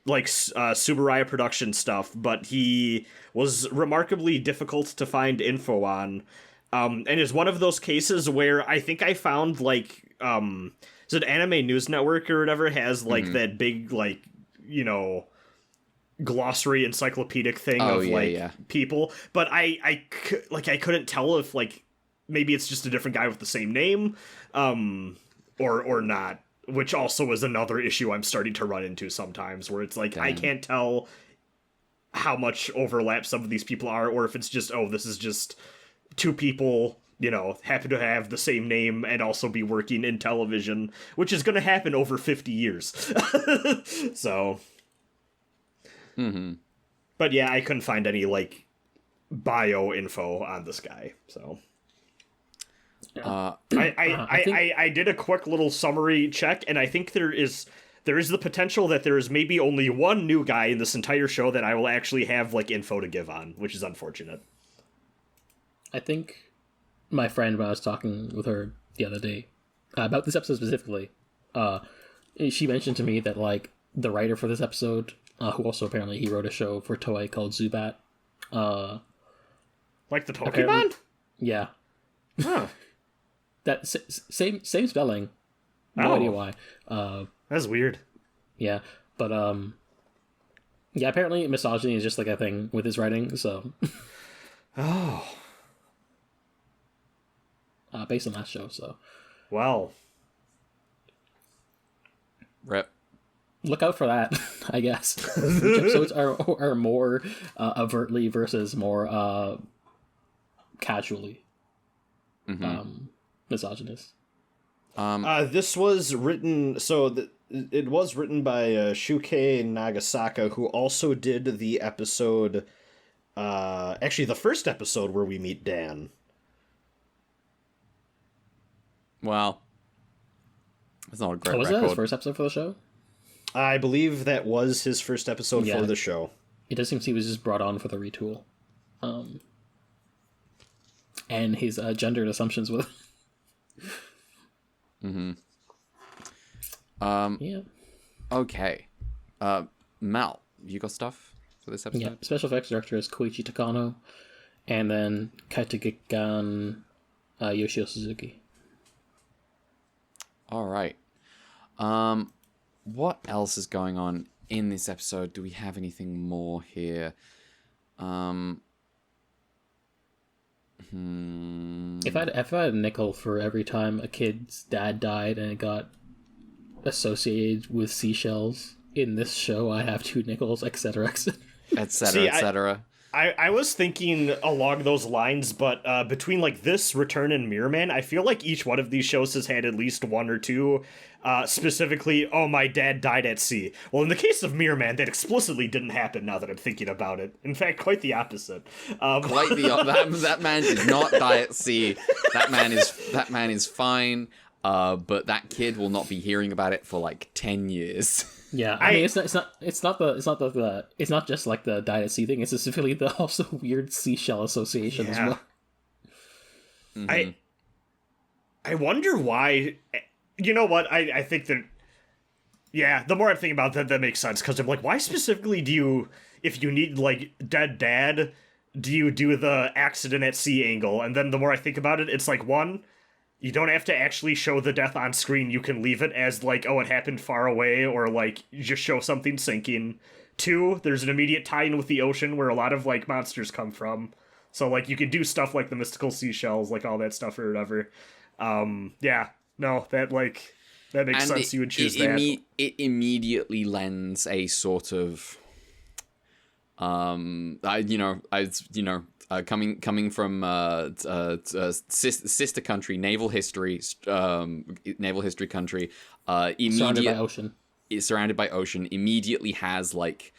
like Subaraya production stuff, but he was remarkably difficult to find info on, and is one of those cases where I think I found like is it Anime News Network or whatever has like that big like glossary encyclopedic thing of people, but I couldn't tell if like maybe it's just a different guy with the same name or not. Which also is another issue I'm starting to run into sometimes, where it's like, I can't tell how much overlap some of these people are, or if it's just, this is just 2 people, happen to have the same name and also be working in television, which is going to happen over 50 years. So. Mm-hmm. But yeah, I couldn't find any, like, bio info on this guy, so. I did a quick little summary check, and I think there is the potential that there is maybe only one new guy in this entire show that I will actually have like info to give on, which is unfortunate. I think my friend, when I was talking with her the other day about this episode specifically, she mentioned to me that like the writer for this episode, who also apparently he wrote a show for Toei called Zubat, like the Pokemon? Yeah. Huh. That same spelling. No idea why. That's weird. Yeah, but yeah. Apparently, misogyny is just like a thing with his writing. So. Based on that show, so. Well. Rip. Look out for that, I guess. Which episodes are more overtly versus more casually. Misogynist. This was written, it was written by Shukei Nagasaka, who also did the episode, actually the first episode where we meet Dan. Well, it's not a great was record. that his first episode for the show? I believe that was his first episode for the show. It does seem he was just brought on for the retool. And his gendered assumptions with... yeah. Okay. Mal, you got stuff for this episode? Yeah, special effects director is Koichi Takano, and then Kaitagigan Yoshio Suzuki. All right. What else is going on in this episode? Do we have anything more here? If I had a nickel for every time a kid's dad died and it got associated with seashells in this show, I have 2 nickels, etc., etc. Etc., etc. I was thinking along those lines, but between like this, Return, and Mirror Man, I feel like each one of these shows has had at least 1 or 2 specifically, my dad died at sea. Well, in the case of Mirror Man, that explicitly didn't happen now that I'm thinking about it. In fact, quite the opposite. Quite the that man did not die at sea. That man is fine. but that kid will not be hearing about it for like 10 years. Yeah, I mean, it's not just like the died at sea thing. It's specifically the also weird Seashell association as well. I wonder why. You know what? I think that. Yeah, the more I'm thinking about that makes sense, because I'm like, why specifically do you, if you need like dead dad, do you do the accident at sea angle? And then the more I think about it, it's like, one, you don't have to actually show the death on screen. You can leave it as like, oh, it happened far away, or like you just show something sinking. Two, there's an immediate tie-in with the ocean where a lot of like monsters come from. So like you could do stuff like the mystical seashells, like all that stuff or whatever. Yeah, no, that like that makes sense. You would choose that. It immediately lends a sort of, coming from sister country, naval history country, surrounded by ocean, immediately has like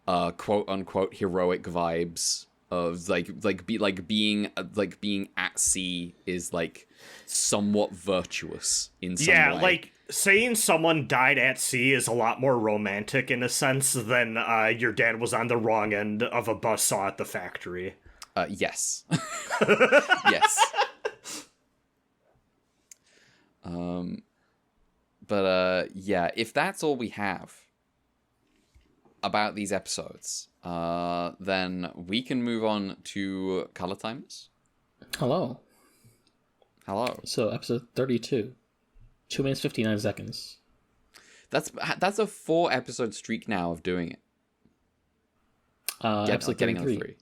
quote unquote heroic vibes of being at sea is like somewhat virtuous in some way. Yeah, like saying someone died at sea is a lot more romantic in a sense than your dad was on the wrong end of a buzzsaw at the factory. Yes. Yes. Yeah, if that's all we have about these episodes, then we can move on to color timers. Hello. So episode 32, 2 minutes 59 seconds. That's a 4 episode streak now of doing it. Episode 33,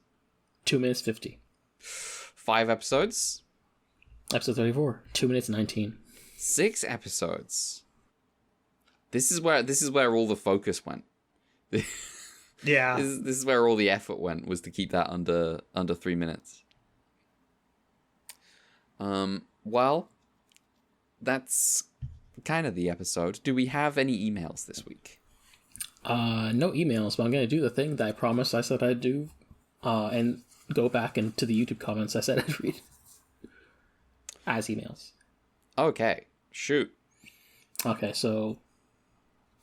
2 minutes 50. 5 episodes. Episode 34, 2 minutes 19. 6 episodes. This is where all the focus went. Yeah. This is where all the effort went, was to keep that under 3 minutes. Well, that's kind of the episode. Do we have any emails this week? No emails, but I'm going to do the thing that I promised I said I'd do, and go back into the YouTube comments I said I'd read as emails. Okay, shoot. Okay, so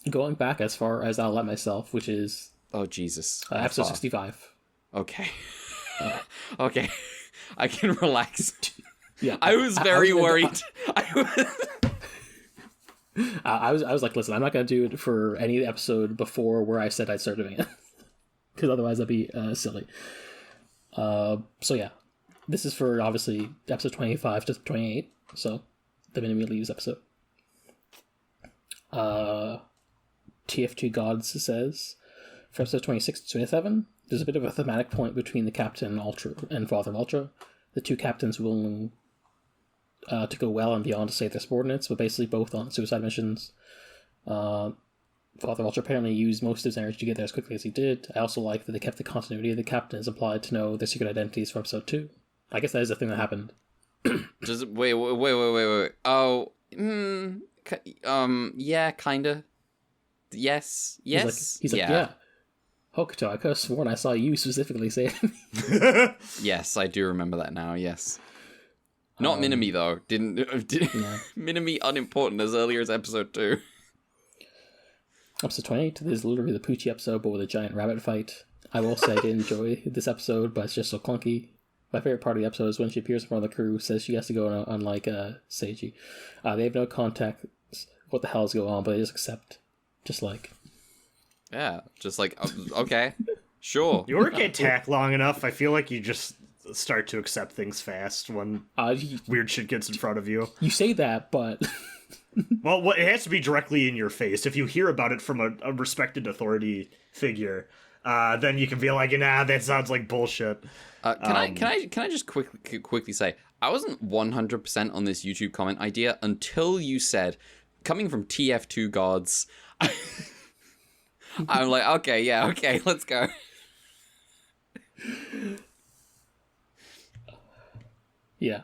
going back as far as I'll let myself, which is... Oh, Jesus. episode 65. Okay. Okay. I can relax. Yeah, I was very worried. I was like, listen, I'm not going to do it for any episode before where I said I'd start doing it. Because otherwise that'd be silly. So yeah. This is for, obviously, episode 25 to 28. So, the Minami Leaves episode. TF2 Gods says, for episode 26 to 27, there's a bit of a thematic point between the Captain and Father of Ultra. The two captains willing to go well and beyond to save their subordinates, but basically both on suicide missions. Father of Ultra apparently used most of his energy to get there as quickly as he did. I also like that they kept the continuity of the captains applied to know their secret identities for episode 2. I guess that is the thing that happened. Just wait. Oh, yeah, kinda. Yes. He's like, yeah. Hokuto, I could have sworn I saw you specifically say it. Yes, I do remember that now. Yes. Not Minami though. Didn't Yeah. Minami unimportant as earlier as episode 2. Episode 28 is literally the Poochie episode, but with a giant rabbit fight. I will say I did enjoy this episode, but it's just so clunky. My favorite part of the episode is when she appears in front of the crew, says she has to go on like Seiji. They have no context what the hell is going on, but they just accept. Just like... Yeah, just like, okay, sure. You work at TAC long enough, I feel like you just start to accept things fast when weird shit gets in front of you. You say that, but... Well, it has to be directly in your face. If you hear about it from a respected authority figure, then you can be like, nah, that sounds like bullshit. Can I just quickly say, I wasn't 100% on this YouTube comment idea until you said, coming from TF2 Gods... I'm like, okay, let's go. Yeah.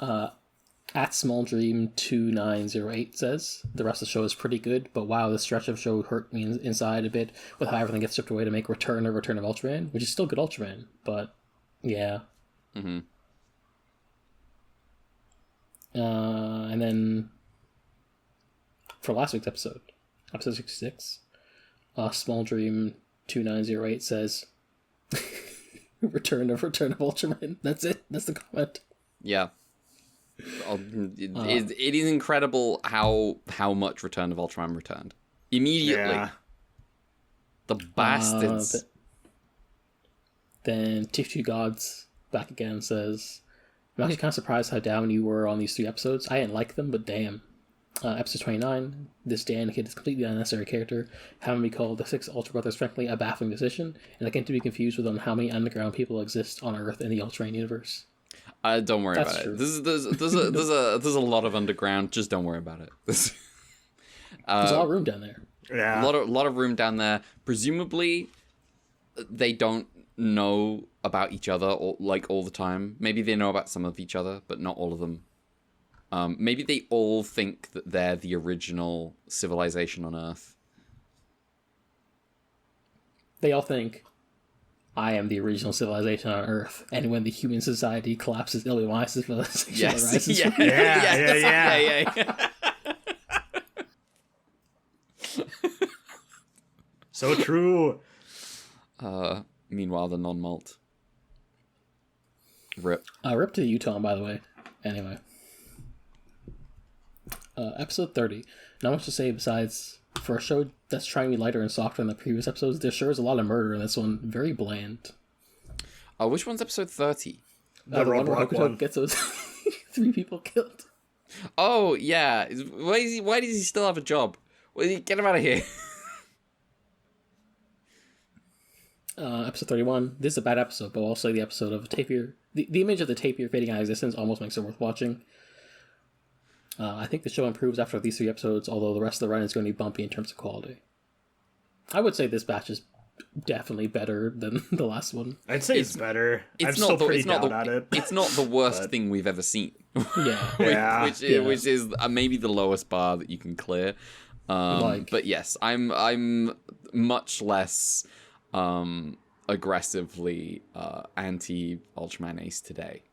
At Small Dream 2908 says, the rest of the show is pretty good, but wow, this stretch of show hurt me inside a bit with how everything gets stripped away to make Return of Ultraman, which is still good Ultraman, but yeah. Mm-hmm. And then for last week's episode 66. Small Dream 2908 says, Return of Ultraman. That's it. That's the comment. Yeah. It is incredible how much Return of Ultraman returned. Immediately. Yeah. The bastards. Then Tiff2 Gods back again says, I'm actually kind of surprised how down you were on these 3 episodes. I didn't like them, but damn. Episode 29, this Dan kid is a completely unnecessary character. Having me call the 6 Ultra Brothers frankly a baffling decision, and I can't be confused with on how many underground people exist on Earth in the Ultraman universe. Don't worry That's about true. it. There's a lot of underground. Just don't worry about it. There's a lot of room down there. Yeah. A lot of room down there. Presumably, they don't know about each other all the time. Maybe they know about some of each other, but not all of them. Maybe they all think that they're the original civilization on Earth. They all think, I am the original civilization on Earth, and when the human society collapses, it'll be my civilization that rises. Yeah. So true. Meanwhile, the non-malt. Rip. Rip to Utah, by the way. Anyway. Episode 30. Not much to say besides, for a show that's trying to be lighter and softer than the previous episodes, there sure is a lot of murder in this one. Very bland. Which one's episode 30? The one where Hokuto gets those 3 people killed. Oh, yeah. Why does he still have a job? Get him out of here. Episode 31. This is a bad episode, but also the episode of a tapir. The image of the tapir fading out of existence almost makes it worth watching. I think the show improves after these 3 episodes, although the rest of the run is going to be bumpy in terms of quality. I would say this batch is definitely better than the last one. I'd say it's better. I'm It's still pretty down on it. It's not the worst thing we've ever seen. Yeah. which is maybe the lowest bar that you can clear. But yes, I'm much less aggressively anti Ultraman Ace today.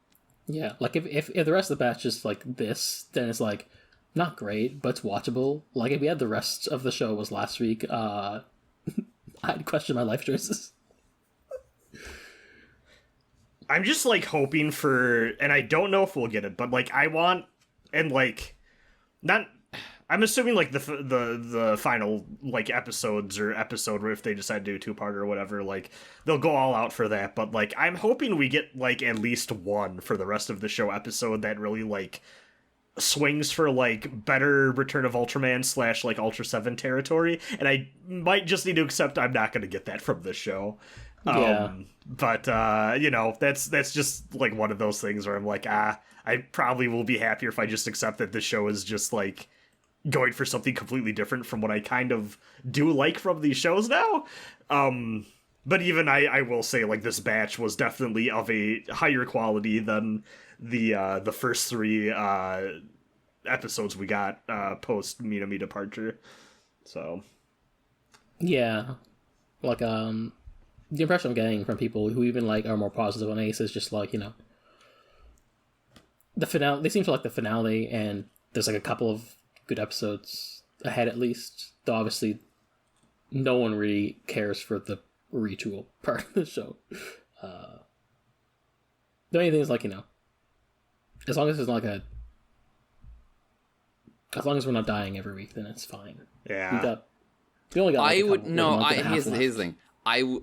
Yeah, like if the rest of the batch is like this, then it's like not great, but it's watchable. Like if we had the rest of the show was last week, I'd question my life choices. I'm just like hoping for, and I don't know if we'll get it, but like I want, and like not. I'm assuming like the final like episodes or episode where if they decide to do a 2-part or whatever, like they'll go all out for that. But like I'm hoping we get like at least one for the rest of the show episode that really like swings for like better Return of Ultraman / like Ultra 7 territory. And I might just need to accept I'm not going to get that from this show. But you know, that's just like one of those things where I'm like, I probably will be happier if I just accept that this show is just like going for something completely different from what I kind of do like from these shows now. But even I will say, like, this batch was definitely of a higher quality than the first 3 episodes we got post Minami departure. So yeah, like the impression I'm getting from people who even like are more positive on Ace is just like, you know, the finale. They seem to like the finale, and there's like a couple of good episodes ahead at least. Though obviously, no one really cares for the retool part of the show. The only thing is, like, you know, as long as it's not like as long as we're not dying every week, then it's fine. yeah, we only got. Like, Here's the thing. I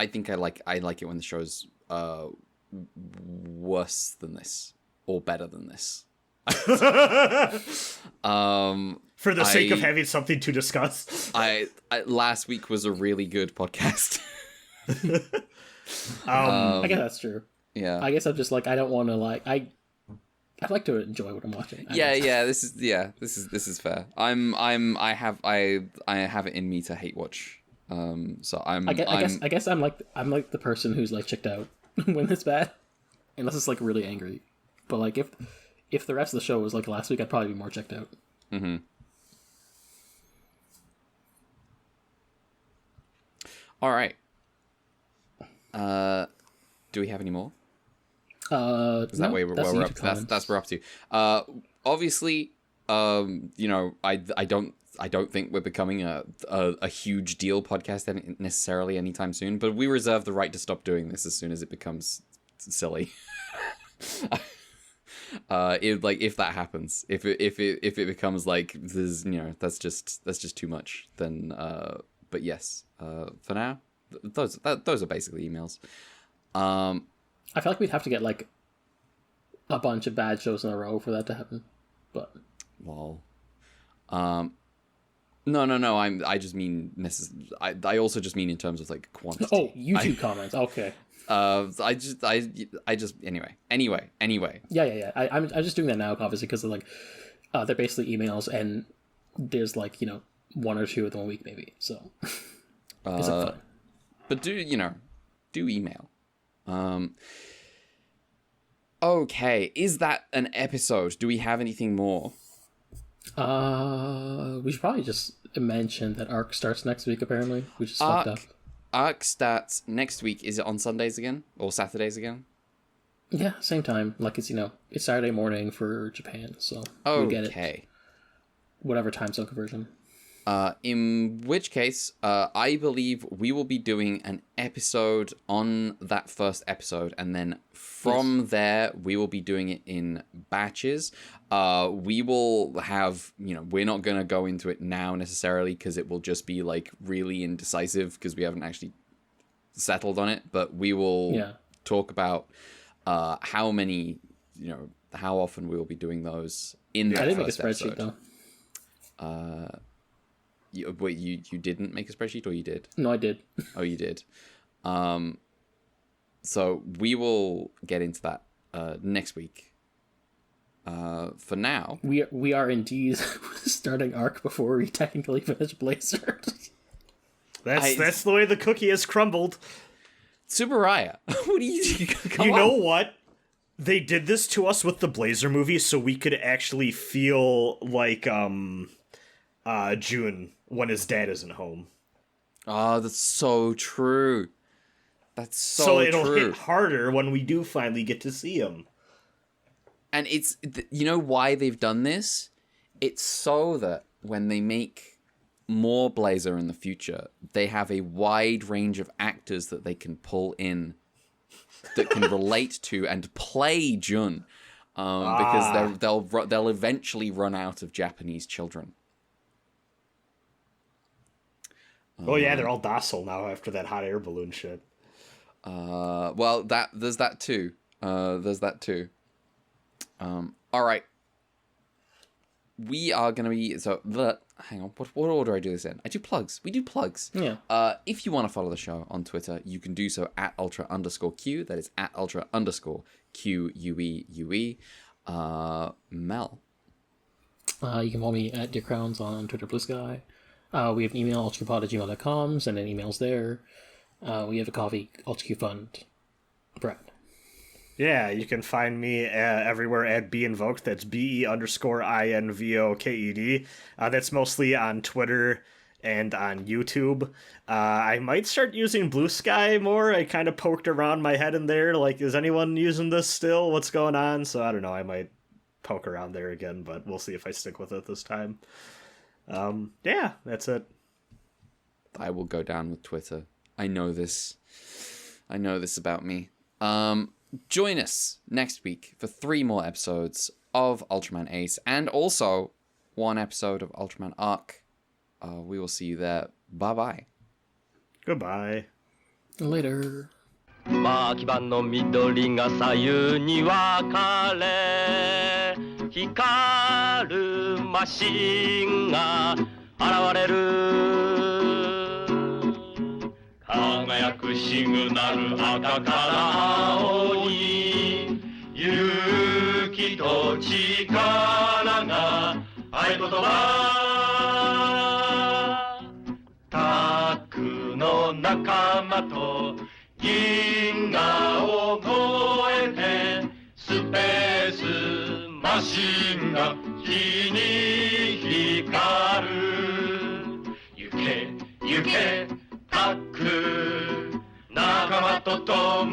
think I like it when the show's worse than this or better than this. For the sake of having something to discuss. I last week was a really good podcast. I guess that's true. Yeah. I guess I'm just like, I don't want to like I'd like to enjoy what I'm watching. This is fair. I have it in me to hate watch. So I guess I'm like the person who's like checked out when it's bad, unless it's like really angry. But like if the rest of the show was like last week, I'd probably be more checked out. Mm-hmm. All right. Do we have any more? Is that where we're up? That's what we're up to. Obviously, you know, I don't think we're becoming a huge deal podcast necessarily anytime soon. But we reserve the right to stop doing this as soon as it becomes silly. If that happens, if it becomes like there's, you know, that's just too much, then but yes, for now, those are basically emails. I feel like we'd have to get like a bunch of bad shows in a row for that to happen, but lol. No. I just mean I also just mean in terms of like quantity. Oh, YouTube comments. Okay. I just anyway. Yeah. I'm just doing that now, obviously, because like they're basically emails, and there's like, you know, one or two of them a week maybe. So it's fun. But do email. Okay, is that an episode? Do we have anything more? We should probably just mention that Arc starts next week. Apparently, we just fucked up. Arc starts next week. Is it on Sundays again or Saturdays again? Yeah, same time. Like it's Saturday morning for Japan, so okay. We get it. Whatever time zone conversion. In which case, I believe we will be doing an episode on that first episode, and then from there, we will be doing it in batches. We will have, you know, we're not going to go into it now necessarily, because it will just be, like, really indecisive, because we haven't actually settled on it, but we will talk about how many, you know, how often we will be doing those in that first episode. I didn't make a spreadsheet, though. Wait, you didn't make a spreadsheet, or you did? No, I did. Oh, you did. So we will get into that next week. For now, we are indeed starting Arc before we technically finish Blazer. That's the way the cookie has crumbled. Subaraya, what do you? You know what? They did this to us with the Blazer movie, so we could actually feel like June when his dad isn't home. Oh, that's so true. That's so it'll true. hit harder when we do finally get to see him. And it's, you know why they've done this? It's so that when they make more Blazer in the future, they have a wide range of actors that they can pull in that can relate to and play Jun, because they'll eventually run out of Japanese children. Oh yeah, they're all docile now after that hot air balloon shit. Well, there's that too. All right. We are gonna be hang on. What order do I do this in? I do plugs. We do plugs. Yeah. If you want to follow the show on Twitter, you can do so at @ultra_Q. That is at @ultra_QUEUE. Mel. You can follow me at Dear Crowns on Twitter, Blue Sky. We have an email, ultrapod@gmail.com. Send in emails there. We have a coffee, UltraQ Fund. Brad. Yeah, you can find me everywhere at BeInvoked. That's BE_INVOKED. That's mostly on Twitter and on YouTube. I might start using Blue Sky more. I kind of poked around my head in there. Like, is anyone using this still? What's going on? So I don't know. I might poke around there again, but we'll see if I stick with it this time. Yeah, that's it. I will go down with Twitter. I know this about me. Join us next week for 3 more episodes of Ultraman Ace, and also 1 episode of Ultraman Arc. We will see you there. Bye-bye. Goodbye. Later. まきばの緑が左右に分かれ光るマシンが現れる輝くシグナル赤から青に勇気と力が合言葉タッグの仲間と銀河を越えてスペースマシンが火に光る行け行けタッグ仲間と共に